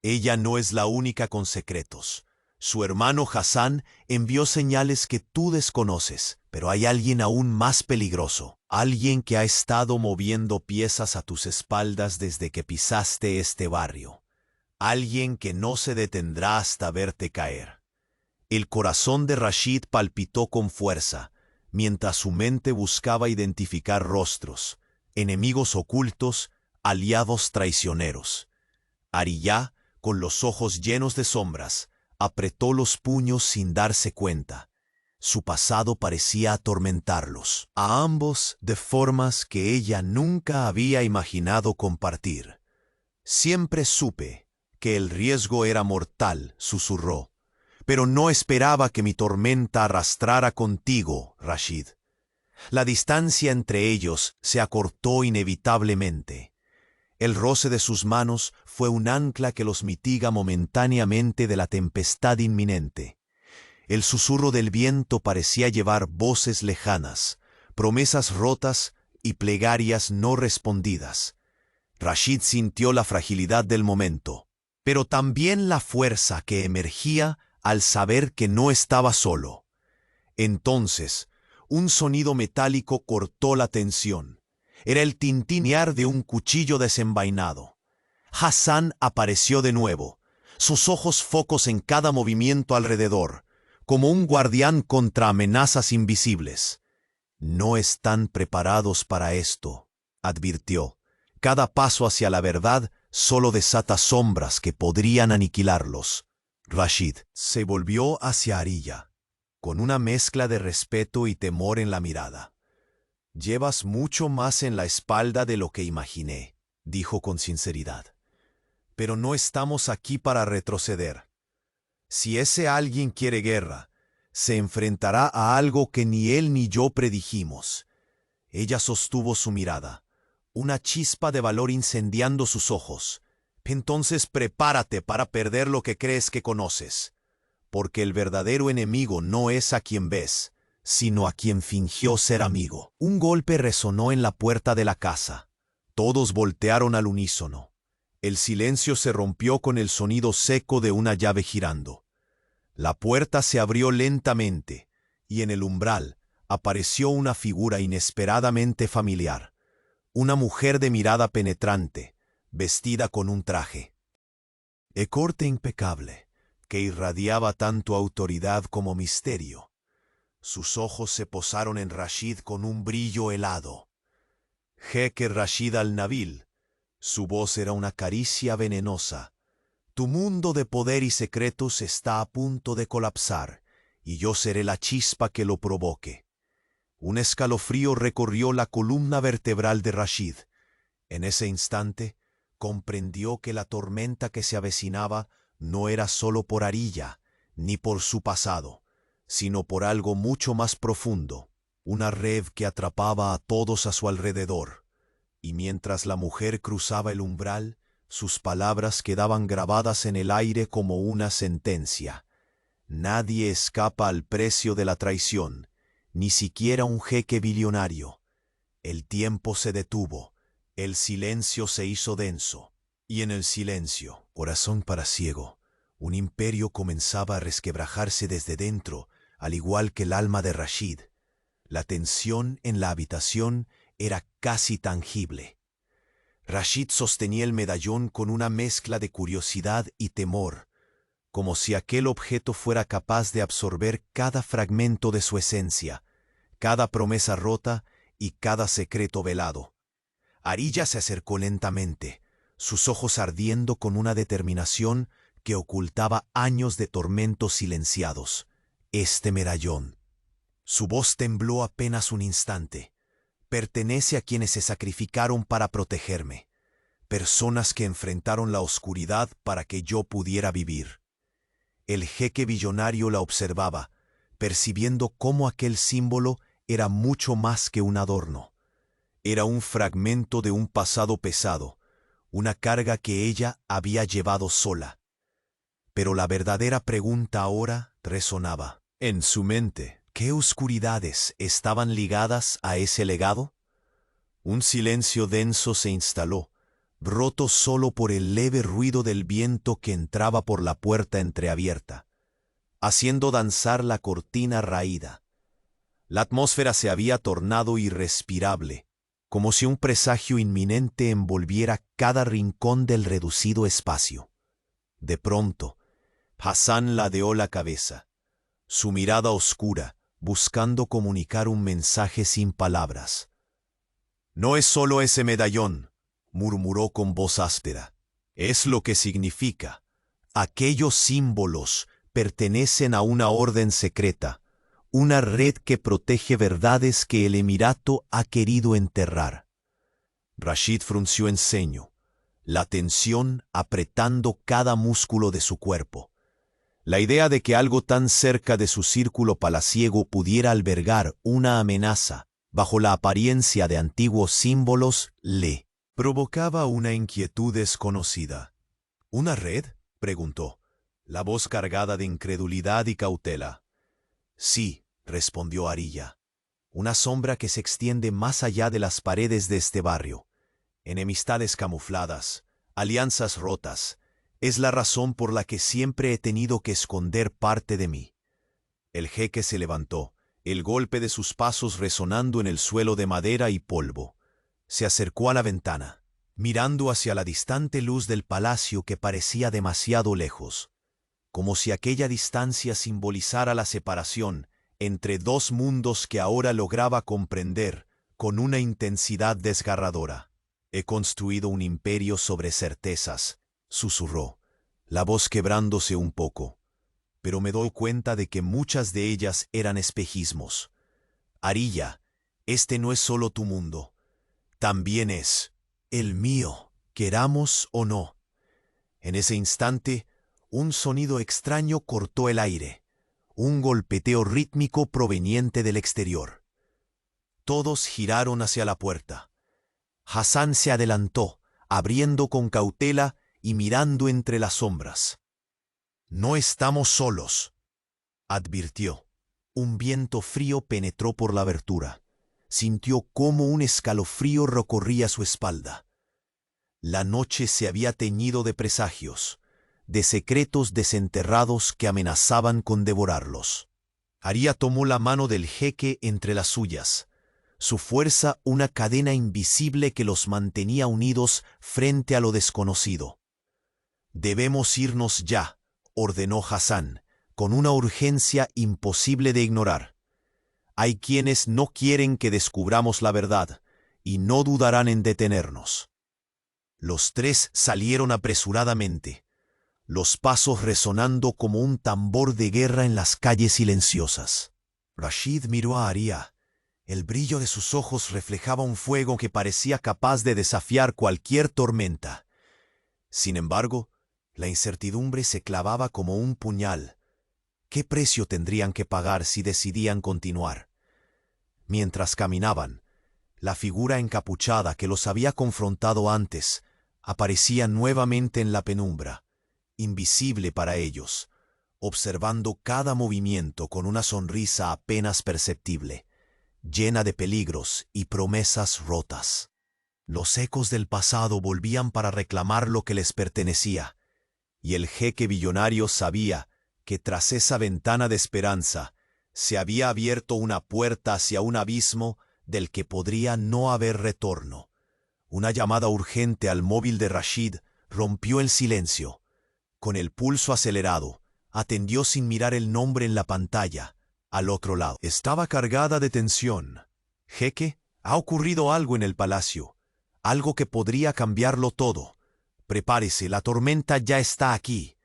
«Ella no es la única con secretos. Su hermano Hassan envió señales que tú desconoces, pero hay alguien aún más peligroso, alguien que ha estado moviendo piezas a tus espaldas desde que pisaste este barrio, alguien que no se detendrá hasta verte caer». El corazón de Rashid palpitó con fuerza, mientras su mente buscaba identificar rostros, enemigos ocultos, aliados traicioneros. Ariyá, con los ojos llenos de sombras, apretó los puños sin darse cuenta. Su pasado parecía atormentarlos, a ambos de formas que ella nunca había imaginado compartir. «Siempre supe que el riesgo era mortal», susurró, «pero no esperaba que mi tormenta arrastrara contigo, Rashid». La distancia entre ellos se acortó inevitablemente. El roce de sus manos fue un ancla que los mitiga momentáneamente de la tempestad inminente. El susurro del viento parecía llevar voces lejanas, promesas rotas y plegarias no respondidas. Rashid sintió la fragilidad del momento, pero también la fuerza que emergía al saber que no estaba solo. Entonces, un sonido metálico cortó la tensión. Era el tintinear de un cuchillo desenvainado. Hassan apareció de nuevo, sus ojos focos en cada movimiento alrededor, como un guardián contra amenazas invisibles. «No están preparados para esto», advirtió. «Cada paso hacia la verdad solo desata sombras que podrían aniquilarlos». Rashid se volvió hacia Ariyá, con una mezcla de respeto y temor en la mirada. «Llevas mucho más en la espalda de lo que imaginé», dijo con sinceridad. «Pero no estamos aquí para retroceder. Si ese alguien quiere guerra, se enfrentará a algo que ni él ni yo predijimos». Ella sostuvo su mirada, una chispa de valor incendiando sus ojos. «Entonces prepárate para perder lo que crees que conoces, porque el verdadero enemigo no es a quien ves, sino a quien fingió ser amigo». Un golpe resonó en la puerta de la casa. Todos voltearon al unísono. El silencio se rompió con el sonido seco de una llave girando. La puerta se abrió lentamente, y en el umbral apareció una figura inesperadamente familiar, una mujer de mirada penetrante, vestida con un traje de corte impecable, que irradiaba tanto autoridad como misterio. Sus ojos se posaron en Rashid con un brillo helado. «Jeque Rashid al-Nabil», Su voz era una caricia venenosa. Tu mundo de poder y secretos está a punto de colapsar, y yo seré la chispa que lo provoque. Un escalofrío recorrió la columna vertebral de Rashid. En ese instante, comprendió que la tormenta que se avecinaba no era solo por Arilla, ni por su pasado, sino por algo mucho más profundo, una red que atrapaba a todos a su alrededor. Y mientras la mujer cruzaba el umbral, sus palabras quedaban grabadas en el aire como una sentencia. Nadie escapa al precio de la traición, ni siquiera un jeque billonario. El tiempo se detuvo, el silencio se hizo denso, y en el silencio, corazón ciego, un imperio comenzaba a resquebrajarse desde dentro, al igual que el alma de Rashid. La tensión en la habitación era casi tangible. Rashid sostenía el medallón con una mezcla de curiosidad y temor, como si aquel objeto fuera capaz de absorber cada fragmento de su esencia, cada promesa rota y cada secreto velado. Arilla se acercó lentamente, sus ojos ardiendo con una determinación que ocultaba años de tormentos silenciados. Este medallón. Su voz tembló apenas un instante. Pertenece a quienes se sacrificaron para protegerme, personas que enfrentaron la oscuridad para que yo pudiera vivir. El jeque billonario la observaba, percibiendo cómo aquel símbolo era mucho más que un adorno. Era un fragmento de un pasado pesado, una carga que ella había llevado sola. Pero la verdadera pregunta ahora resonaba en su mente. ¿Qué oscuridades estaban ligadas a ese legado? Un silencio denso se instaló, roto solo por el leve ruido del viento que entraba por la puerta entreabierta, haciendo danzar la cortina raída. La atmósfera se había tornado irrespirable, como si un presagio inminente envolviera cada rincón del reducido espacio. De pronto, Hassan ladeó la cabeza, su mirada oscura, buscando comunicar un mensaje sin palabras. «No es solo ese medallón», murmuró con voz áspera. «Es lo que significa. Aquellos símbolos pertenecen a una orden secreta, una red que protege verdades que el Emirato ha querido enterrar». Rashid frunció el ceño, la tensión apretando cada músculo de su cuerpo. La idea de que algo tan cerca de su círculo palaciego pudiera albergar una amenaza bajo la apariencia de antiguos símbolos le provocaba una inquietud desconocida. ¿Una red?, preguntó, la voz cargada de incredulidad y cautela. Sí, respondió Arilla, una sombra que se extiende más allá de las paredes de este barrio. Enemistades camufladas, alianzas rotas. Es la razón por la que siempre he tenido que esconder parte de mí. El jeque se levantó, el golpe de sus pasos resonando en el suelo de madera y polvo. Se acercó a la ventana, mirando hacia la distante luz del palacio que parecía demasiado lejos, como si aquella distancia simbolizara la separación entre dos mundos que ahora lograba comprender con una intensidad desgarradora. «He construido un imperio sobre certezas», susurró, la voz quebrándose un poco, «pero me doy cuenta de que muchas de ellas eran espejismos. Arilla, este no es solo tu mundo, también es el mío, queramos o no». En ese instante, un sonido extraño cortó el aire, un golpeteo rítmico proveniente del exterior. Todos giraron hacia la puerta. Hassan se adelantó, abriendo con cautela y mirando entre las sombras. «No estamos solos», advirtió. Un viento frío penetró por la abertura. Sintió cómo un escalofrío recorría su espalda. La noche se había teñido de presagios, de secretos desenterrados que amenazaban con devorarlos. Arilla tomó la mano del jeque entre las suyas, su fuerza una cadena invisible que los mantenía unidos frente a lo desconocido. «Debemos irnos ya», ordenó Hassan, con una urgencia imposible de ignorar. «Hay quienes no quieren que descubramos la verdad y no dudarán en detenernos». Los tres salieron apresuradamente, los pasos resonando como un tambor de guerra en las calles silenciosas. Rashid miró a Arya. El brillo de sus ojos reflejaba un fuego que parecía capaz de desafiar cualquier tormenta. Sin embargo, la incertidumbre se clavaba como un puñal. ¿Qué precio tendrían que pagar si decidían continuar? Mientras caminaban, la figura encapuchada que los había confrontado antes aparecía nuevamente en la penumbra, invisible para ellos, observando cada movimiento con una sonrisa apenas perceptible, llena de peligros y promesas rotas. Los ecos del pasado volvían para reclamar lo que les pertenecía, y el jeque billonario sabía que tras esa ventana de esperanza se había abierto una puerta hacia un abismo del que podría no haber retorno. Una llamada urgente al móvil de Rashid rompió el silencio. Con el pulso acelerado, atendió sin mirar el nombre en la pantalla. Al otro lado. Estaba cargada de tensión. «Jeque, ha ocurrido algo en el palacio. Algo que podría cambiarlo todo. Prepárese, la tormenta ya está aquí».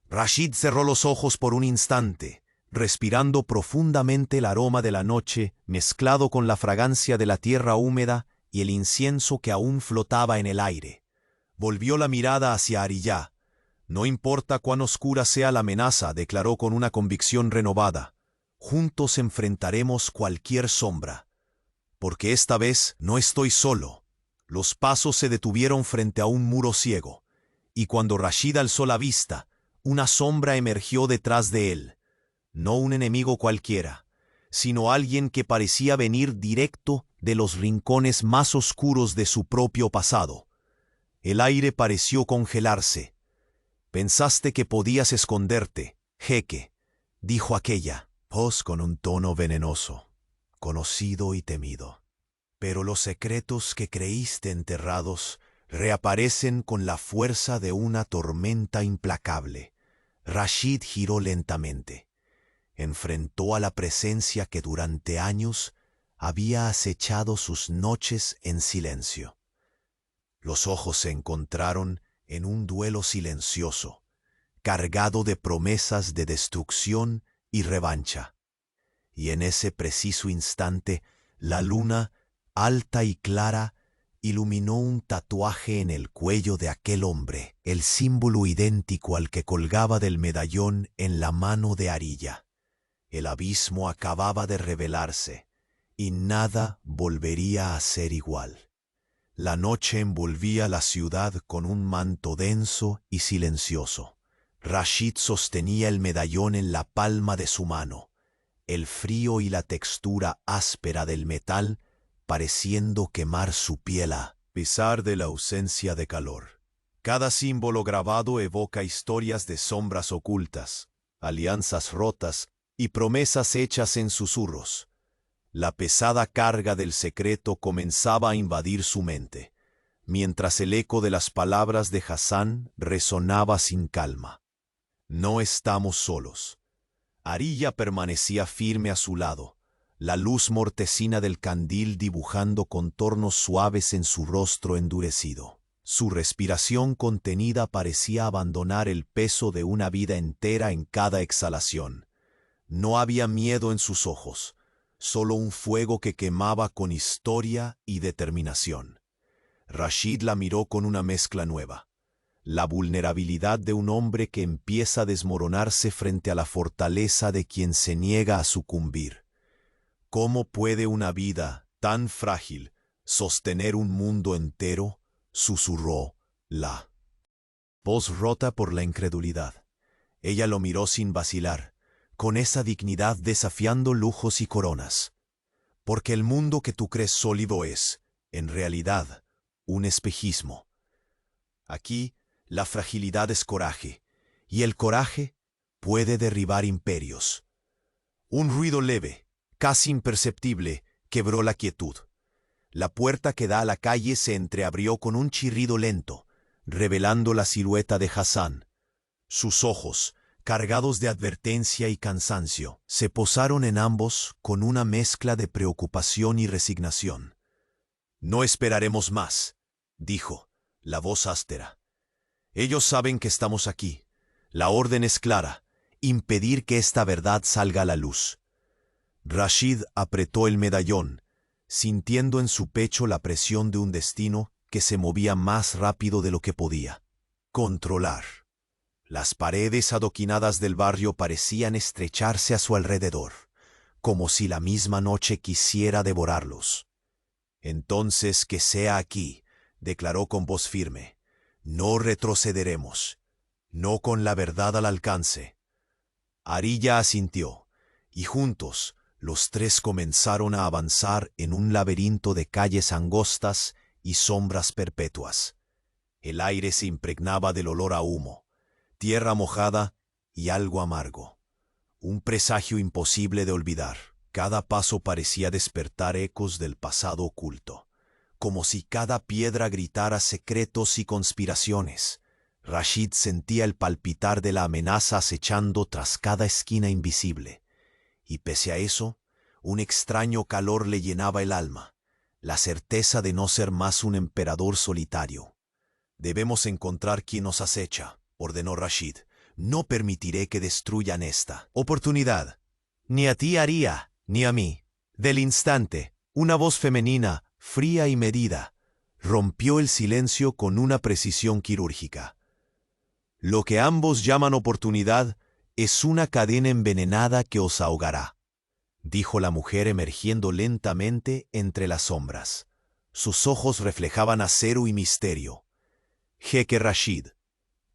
Rashid cerró los ojos por un instante, respirando profundamente el aroma de la noche mezclado con la fragancia de la tierra húmeda y el incienso que aún flotaba en el aire. Volvió la mirada hacia Ariyá. «No importa cuán oscura sea la amenaza», declaró con una convicción renovada. «Juntos enfrentaremos cualquier sombra. Porque esta vez no estoy solo». Los pasos se detuvieron frente a un muro ciego, y cuando Rashid alzó la vista, una sombra emergió detrás de él. No un enemigo cualquiera, sino alguien que parecía venir directo de los rincones más oscuros de su propio pasado. El aire pareció congelarse. «Pensaste que podías esconderte, jeque», dijo aquella voz con un tono venenoso, conocido y temido. «Pero los secretos que creíste enterrados reaparecen con la fuerza de una tormenta implacable». Rashid giró lentamente. Enfrentó a la presencia que durante años había acechado sus noches en silencio. Los ojos se encontraron en un duelo silencioso, cargado de promesas de destrucción y revancha. Y en ese preciso instante, la luna, alta y clara, iluminó un tatuaje en el cuello de aquel hombre, el símbolo idéntico al que colgaba del medallón en la mano de Ariyá. El abismo acababa de revelarse, y nada volvería a ser igual. La noche envolvía la ciudad con un manto denso y silencioso. Rashid sostenía el medallón en la palma de su mano, el frío y la textura áspera del metal pareciendo quemar su piel a pesar de la ausencia de calor. Cada símbolo grabado evoca historias de sombras ocultas, alianzas rotas y promesas hechas en susurros. La pesada carga del secreto comenzaba a invadir su mente, mientras el eco de las palabras de Hassan resonaba sin calma. «No estamos solos». Ariyá permanecía firme a su lado, la luz mortecina del candil dibujando contornos suaves en su rostro endurecido. Su respiración contenida parecía abandonar el peso de una vida entera en cada exhalación. No había miedo en sus ojos, solo un fuego que quemaba con historia y determinación. Rashid la miró con una mezcla nueva. La vulnerabilidad de un hombre que empieza a desmoronarse frente a la fortaleza de quien se niega a sucumbir. ¿Cómo puede una vida tan frágil sostener un mundo entero?, susurró la voz rota por la incredulidad. Ella lo miró sin vacilar, con esa dignidad desafiando lujos y coronas. «Porque el mundo que tú crees sólido es, en realidad, un espejismo. Aquí, la fragilidad es coraje, y el coraje puede derribar imperios». Un ruido leve, casi imperceptible, quebró la quietud. La puerta que da a la calle se entreabrió con un chirrido lento, revelando la silueta de Hassan. Sus ojos, cargados de advertencia y cansancio, se posaron en ambos con una mezcla de preocupación y resignación. «No esperaremos más», dijo. la voz áspera. Ellos saben que estamos aquí. La orden es clara: impedir que esta verdad salga a la luz. Rashid apretó el medallón, sintiendo en su pecho la presión de un destino que se movía más rápido de lo que podía controlar. Las paredes adoquinadas del barrio parecían estrecharse a su alrededor, como si la misma noche quisiera devorarlos. Entonces que sea aquí, declaró con voz firme. No retrocederemos, no con la verdad al alcance. Arilla asintió, y juntos los tres comenzaron a avanzar en un laberinto de calles angostas y sombras perpetuas. El aire se impregnaba del olor a humo, tierra mojada y algo amargo. Un presagio imposible de olvidar. Cada paso parecía despertar ecos del pasado oculto, como si cada piedra gritara secretos y conspiraciones. Rashid sentía el palpitar de la amenaza acechando tras cada esquina invisible. Y pese a eso, un extraño calor le llenaba el alma, la certeza de no ser más un emperador solitario. Debemos encontrar quien nos acecha, ordenó Rashid. No permitiré que destruyan esta oportunidad. Ni a ti, Arilla, ni a mí. Del instante, una voz femenina, fría y medida, rompió el silencio con una precisión quirúrgica. Lo que ambos llaman oportunidad es una cadena envenenada que os ahogará, dijo la mujer emergiendo lentamente entre las sombras. Sus ojos reflejaban acero y misterio. Jeque Rashid,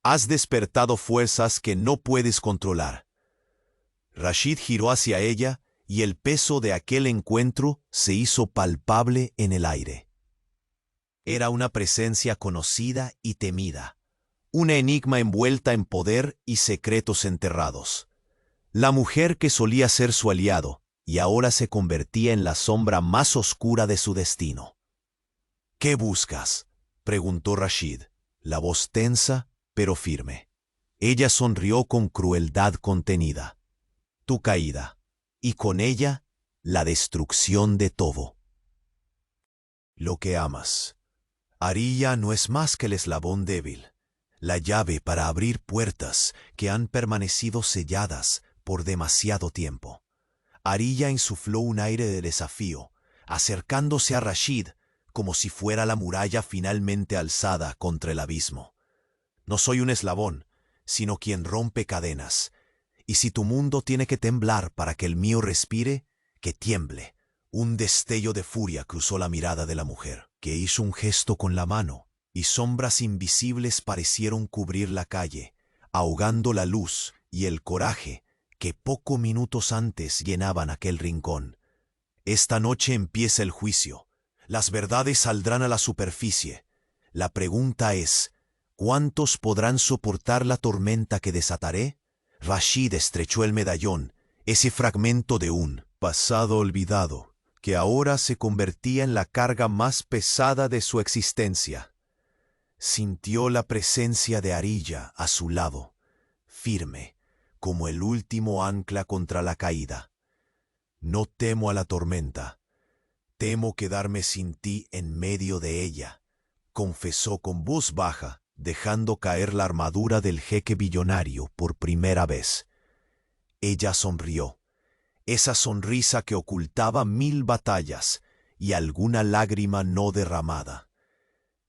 has despertado fuerzas que no puedes controlar. Rashid giró hacia ella y el peso de aquel encuentro se hizo palpable en el aire. Era una presencia conocida y temida, una enigma envuelta en poder y secretos enterrados. La mujer que solía ser su aliado y ahora se convertía en la sombra más oscura de su destino. ¿Qué buscas?, preguntó Rashid, la voz tensa pero firme. Ella sonrió con crueldad contenida. Tu caída, y con ella la destrucción de todo. Lo que amas. Arilla no es más que el eslabón débil, la llave para abrir puertas que han permanecido selladas por demasiado tiempo. Arilla insufló un aire de desafío, acercándose a Rashid como si fuera la muralla finalmente alzada contra el abismo. No soy un eslabón, sino quien rompe cadenas. Y si tu mundo tiene que temblar para que el mío respire, que tiemble. Un destello de furia cruzó la mirada de la mujer, que hizo un gesto con la mano, y sombras invisibles parecieron cubrir la calle, ahogando la luz y el coraje que pocos minutos antes llenaban aquel rincón. Esta noche empieza el juicio. Las verdades saldrán a la superficie. La pregunta es, ¿cuántos podrán soportar la tormenta que desataré? Rashid estrechó el medallón, ese fragmento de un pasado olvidado, que ahora se convertía en la carga más pesada de su existencia. Sintió la presencia de Arilla a su lado, firme, como el último ancla contra la caída. No temo a la tormenta, temo quedarme sin ti en medio de ella, confesó con voz baja, dejando caer la armadura del jeque billonario por primera vez. Ella sonrió, esa sonrisa que ocultaba 1000 batallas y alguna lágrima no derramada.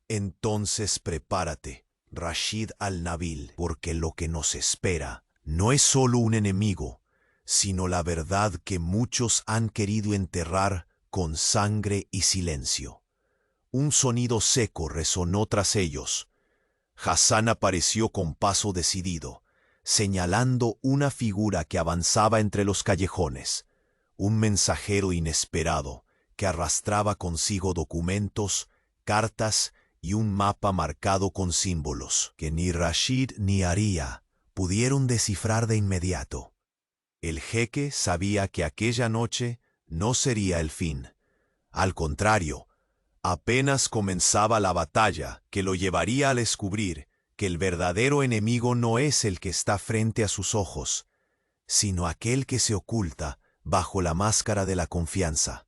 Entonces prepárate, Rashid al-Nabil, porque lo que nos espera no es solo un enemigo, sino la verdad que muchos han querido enterrar con sangre y silencio. Un sonido seco resonó tras ellos. Hassan apareció con paso decidido, señalando una figura que avanzaba entre los callejones, un mensajero inesperado que arrastraba consigo documentos, cartas y un mapa marcado con símbolos que ni Rashid ni Arilla pudieron descifrar de inmediato. El jeque sabía que aquella noche no sería el fin. Al contrario, apenas comenzaba la batalla que lo llevaría a descubrir que el verdadero enemigo no es el que está frente a sus ojos, sino aquel que se oculta bajo la máscara de la confianza.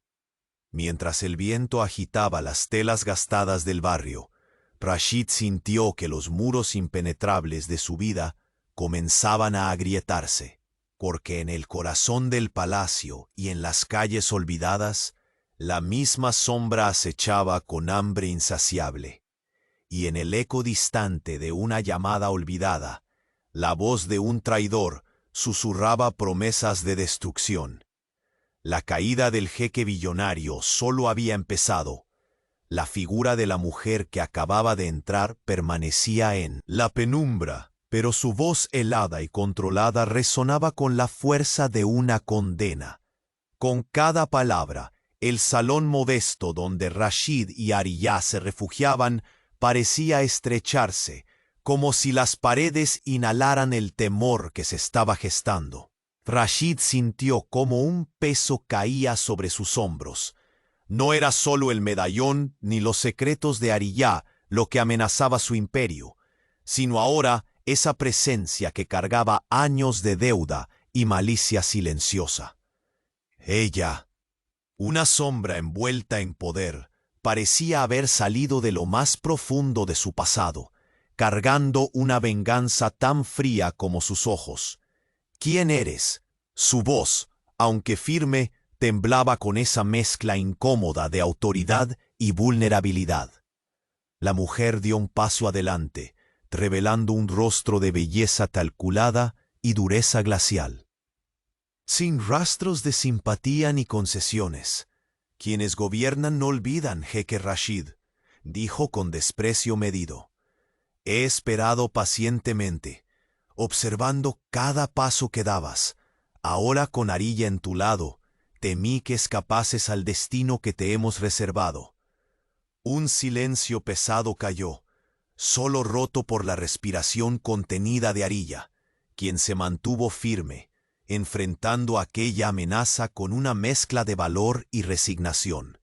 Mientras el viento agitaba las telas gastadas del barrio, Rashid sintió que los muros impenetrables de su vida comenzaban a agrietarse, porque en el corazón del palacio y en las calles olvidadas, la misma sombra acechaba con hambre insaciable, y en el eco distante de una llamada olvidada, la voz de un traidor susurraba promesas de destrucción. La caída del jeque billonario solo había empezado. La figura de la mujer que acababa de entrar permanecía en la penumbra, pero su voz helada y controlada resonaba con la fuerza de una condena. Con cada palabra, el salón modesto donde Rashid y Ariyá se refugiaban parecía estrecharse, como si las paredes inhalaran el temor que se estaba gestando. Rashid sintió como un peso caía sobre sus hombros. No era solo el medallón ni los secretos de Ariyá lo que amenazaba su imperio, sino ahora esa presencia que cargaba años de deuda y malicia silenciosa. Ella, una sombra envuelta en poder, parecía haber salido de lo más profundo de su pasado, cargando una venganza tan fría como sus ojos. ¿Quién eres? Su voz, aunque firme, temblaba con esa mezcla incómoda de autoridad y vulnerabilidad. La mujer dio un paso adelante, revelando un rostro de belleza calculada y dureza glacial. Sin rastros de simpatía ni concesiones. Quienes gobiernan no olvidan, jeque Rashid, dijo con desprecio medido. He esperado pacientemente, observando cada paso que dabas. Ahora con Ariyá en tu lado, temí que escapases al destino que te hemos reservado. Un silencio pesado cayó, solo roto por la respiración contenida de Ariyá, quien se mantuvo firme, enfrentando aquella amenaza con una mezcla de valor y resignación.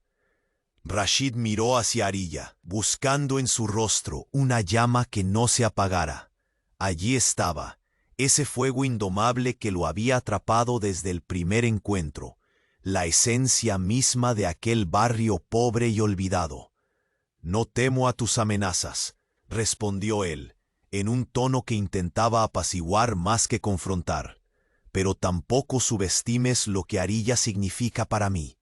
Rashid miró hacia Ariyá, buscando en su rostro una llama que no se apagara. Allí estaba, ese fuego indomable que lo había atrapado desde el primer encuentro, la esencia misma de aquel barrio pobre y olvidado. No temo a tus amenazas, respondió él, en un tono que intentaba apaciguar más que confrontar, pero tampoco subestimes lo que Ariyá significa para mí.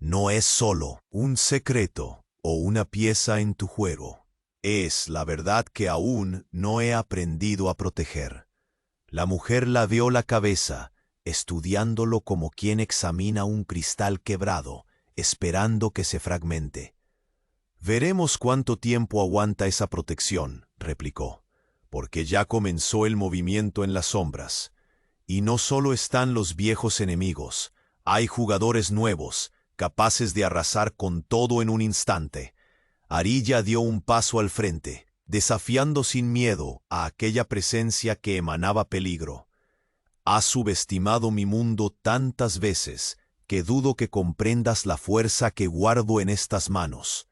No es solo un secreto o una pieza en tu juego. Es la verdad que aún no he aprendido a proteger. La mujer ladeó la cabeza, estudiándolo como quien examina un cristal quebrado, esperando que se fragmente. Veremos cuánto tiempo aguanta esa protección, replicó, porque ya comenzó el movimiento en las sombras. Y no solo están los viejos enemigos, hay jugadores nuevos, capaces de arrasar con todo en un instante. Ariyá dio un paso al frente, desafiando sin miedo a aquella presencia que emanaba peligro. Has subestimado mi mundo tantas veces que dudo que comprendas la fuerza que guardo en estas manos.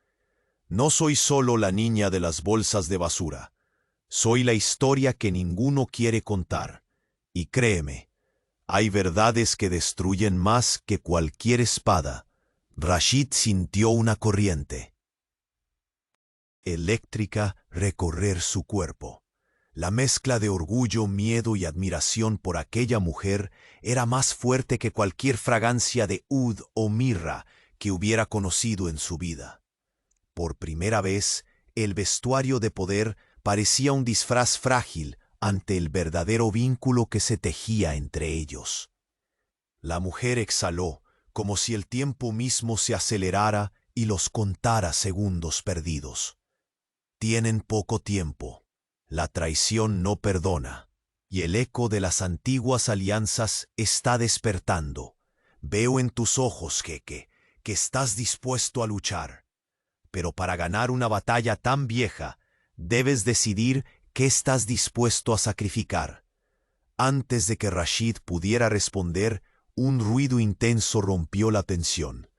No soy solo la niña de las bolsas de basura. Soy la historia que ninguno quiere contar. Y créeme, hay verdades que destruyen más que cualquier espada. Rashid sintió una corriente eléctrica recorrer su cuerpo. La mezcla de orgullo, miedo y admiración por aquella mujer era más fuerte que cualquier fragancia de oud o mirra que hubiera conocido en su vida. Por primera vez, el vestuario de poder parecía un disfraz frágil ante el verdadero vínculo que se tejía entre ellos. La mujer exhaló, como si el tiempo mismo se acelerara y los contara segundos perdidos. Tienen poco tiempo. La traición no perdona, y el eco de las antiguas alianzas está despertando. Veo en tus ojos, jeque, que estás dispuesto a luchar. Pero para ganar una batalla tan vieja, debes decidir qué estás dispuesto a sacrificar. Antes de que Rashid pudiera responder, un ruido intenso rompió la tensión.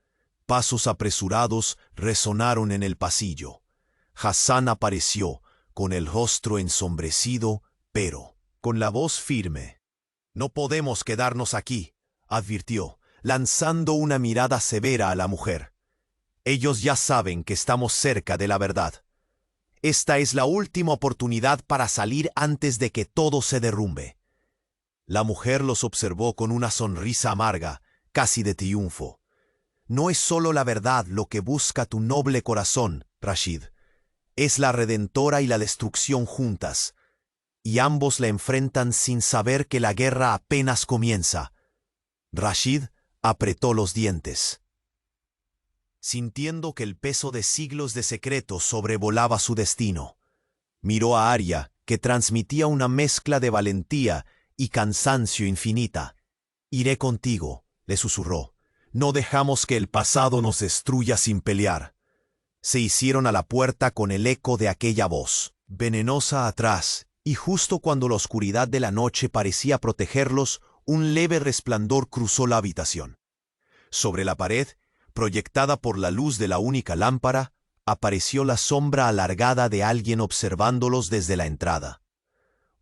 Pasos apresurados resonaron en el pasillo. Hassan apareció, con el rostro ensombrecido, pero con la voz firme. «No podemos quedarnos aquí», advirtió, lanzando una mirada severa a la mujer. «Ellos ya saben que estamos cerca de la verdad». Esta es la última oportunidad para salir antes de que todo se derrumbe. La mujer los observó con una sonrisa amarga, casi de triunfo. No es solo la verdad lo que busca tu noble corazón, Rashid. Es la redentora y la destrucción juntas, y ambos la enfrentan sin saber que la guerra apenas comienza. Rashid apretó los dientes, sintiendo que el peso de siglos de secretos sobrevolaba su destino. Miró a Arya, que transmitía una mezcla de valentía y cansancio infinita. «Iré contigo», le susurró. «No dejamos que el pasado nos destruya sin pelear». Se hicieron a la puerta con el eco de aquella voz, venenosa atrás, y justo cuando la oscuridad de la noche parecía protegerlos, un leve resplandor cruzó la habitación. Sobre la pared, proyectada por la luz de la única lámpara, apareció la sombra alargada de alguien observándolos desde la entrada.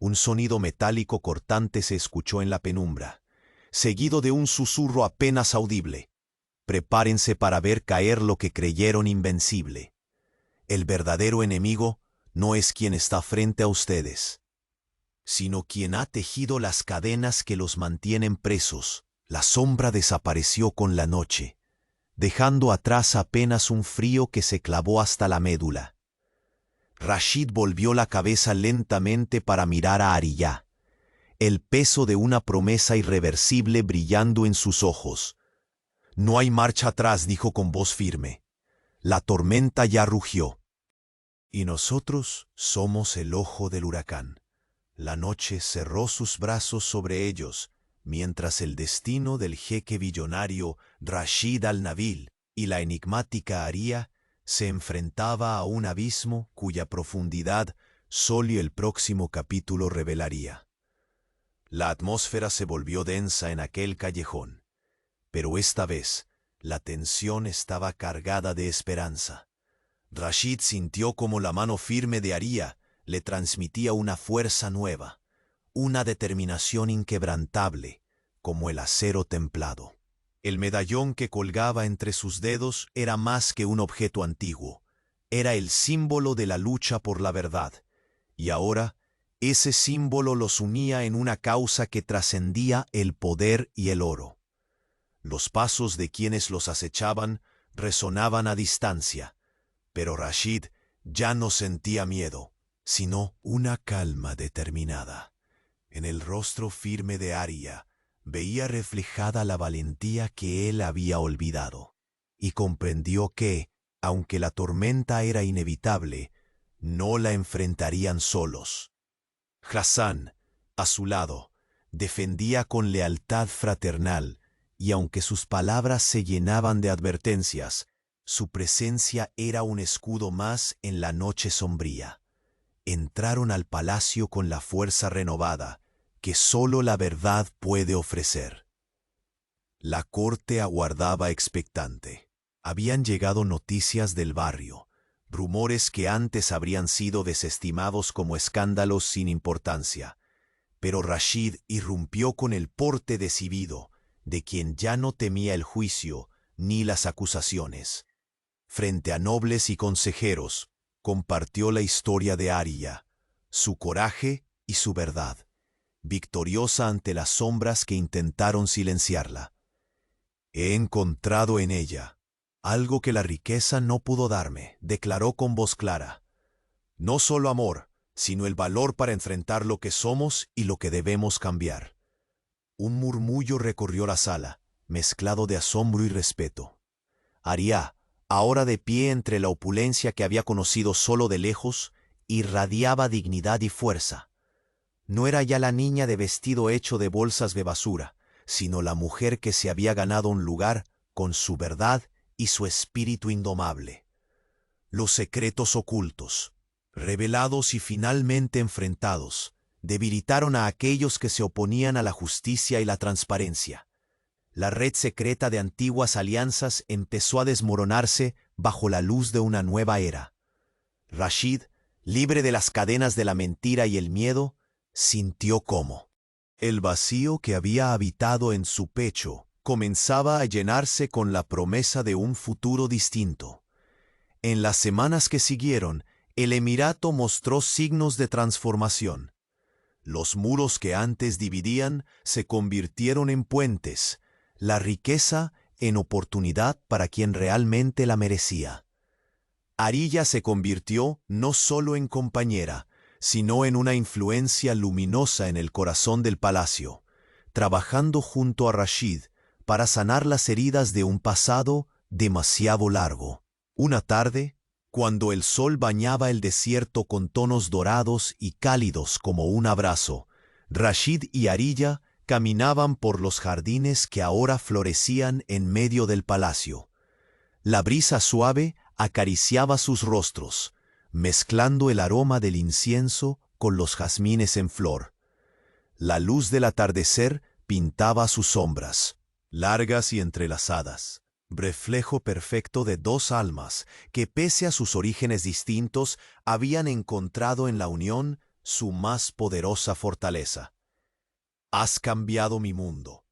Un sonido metálico cortante se escuchó en la penumbra, seguido de un susurro apenas audible. «Prepárense para ver caer lo que creyeron invencible. El verdadero enemigo no es quien está frente a ustedes, sino quien ha tejido las cadenas que los mantienen presos». La sombra desapareció con la noche, dejando atrás apenas un frío que se clavó hasta la médula. Rashid volvió la cabeza lentamente para mirar a Arya, el peso de una promesa irreversible brillando en sus ojos. «No hay marcha atrás», dijo con voz firme. «La tormenta ya rugió. Y nosotros somos el ojo del huracán». La noche cerró sus brazos sobre ellos, mientras el destino del jeque billonario Rashid al-Nabil y la enigmática Arya se enfrentaba a un abismo cuya profundidad solo el próximo capítulo revelaría. La atmósfera se volvió densa en aquel callejón, pero esta vez la tensión estaba cargada de esperanza. Rashid sintió como la mano firme de Arya le transmitía una fuerza nueva, una determinación inquebrantable, como el acero templado. El medallón que colgaba entre sus dedos era más que un objeto antiguo, era el símbolo de la lucha por la verdad, y ahora ese símbolo los unía en una causa que trascendía el poder y el oro. Los pasos de quienes los acechaban resonaban a distancia, pero Rashid ya no sentía miedo, sino una calma determinada. En el rostro firme de Arya veía reflejada la valentía que él había olvidado, y comprendió que, aunque la tormenta era inevitable, no la enfrentarían solos. Hassan, a su lado, defendía con lealtad fraternal, y aunque sus palabras se llenaban de advertencias, su presencia era un escudo más en la noche sombría. Entraron al palacio con la fuerza renovada que solo la verdad puede ofrecer. La corte aguardaba expectante. Habían llegado noticias del barrio, rumores que antes habrían sido desestimados como escándalos sin importancia. Pero Rashid irrumpió con el porte decidido de quien ya no temía el juicio ni las acusaciones. Frente a nobles y consejeros, compartió la historia de Arya, su coraje y su verdad, victoriosa ante las sombras que intentaron silenciarla. «He encontrado en ella algo que la riqueza no pudo darme», declaró con voz clara. «No solo amor, sino el valor para enfrentar lo que somos y lo que debemos cambiar». Un murmullo recorrió la sala, mezclado de asombro y respeto. Arya, ahora de pie entre la opulencia que había conocido solo de lejos, irradiaba dignidad y fuerza. No era ya la niña de vestido hecho de bolsas de basura, sino la mujer que se había ganado un lugar con su verdad y su espíritu indomable. Los secretos ocultos, revelados y finalmente enfrentados, debilitaron a aquellos que se oponían a la justicia y la transparencia. La red secreta de antiguas alianzas empezó a desmoronarse bajo la luz de una nueva era. Rashid, libre de las cadenas de la mentira y el miedo, sintió cómo el vacío que había habitado en su pecho comenzaba a llenarse con la promesa de un futuro distinto. En las semanas que siguieron, el emirato mostró signos de transformación. Los muros que antes dividían se convirtieron en puentes, la riqueza en oportunidad para quien realmente la merecía. Arilla se convirtió no solo en compañera, sino en una influencia luminosa en el corazón del palacio, trabajando junto a Rashid para sanar las heridas de un pasado demasiado largo. Una tarde, cuando el sol bañaba el desierto con tonos dorados y cálidos como un abrazo, Rashid y Arilla caminaban por los jardines que ahora florecían en medio del palacio. La brisa suave acariciaba sus rostros, mezclando el aroma del incienso con los jazmines en flor. La luz del atardecer pintaba sus sombras, largas y entrelazadas, reflejo perfecto de dos almas que, pese a sus orígenes distintos, habían encontrado en la unión su más poderosa fortaleza. «Has cambiado mi mundo»,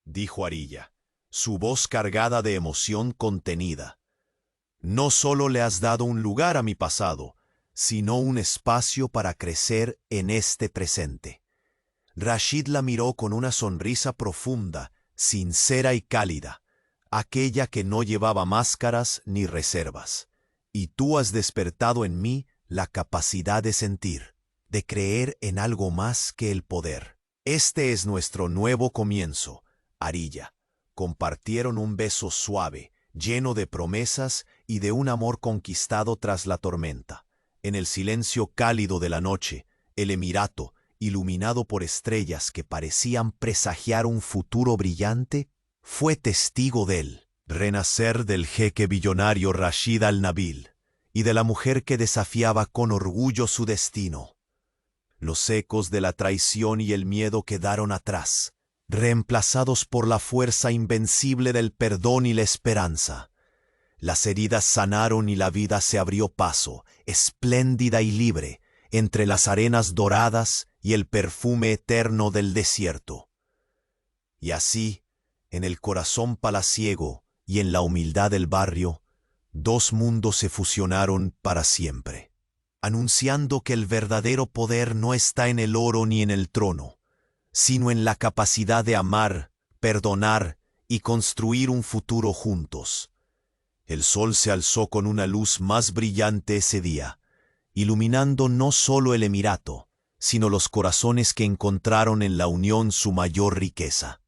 dijo Arilla, su voz cargada de emoción contenida. «No solo le has dado un lugar a mi pasado, sino un espacio para crecer en este presente». Rashid la miró con una sonrisa profunda, sincera y cálida, aquella que no llevaba máscaras ni reservas. «Y tú has despertado en mí la capacidad de sentir, de creer en algo más que el poder. Este es nuestro nuevo comienzo, Arilla». Compartieron un beso suave, lleno de promesas y de un amor conquistado tras la tormenta. En el silencio cálido de la noche, el emirato, iluminado por estrellas que parecían presagiar un futuro brillante, fue testigo del renacer del jeque billonario Rashid al-Nabil y de la mujer que desafiaba con orgullo su destino. Los ecos de la traición y el miedo quedaron atrás, reemplazados por la fuerza invencible del perdón y la esperanza. Las heridas sanaron y la vida se abrió paso, espléndida y libre, entre las arenas doradas y el perfume eterno del desierto. Y así, en el corazón palaciego y en la humildad del barrio, dos mundos se fusionaron para siempre, anunciando que el verdadero poder no está en el oro ni en el trono, sino en la capacidad de amar, perdonar y construir un futuro juntos. El sol se alzó con una luz más brillante ese día, iluminando no solo el emirato, sino los corazones que encontraron en la unión su mayor riqueza.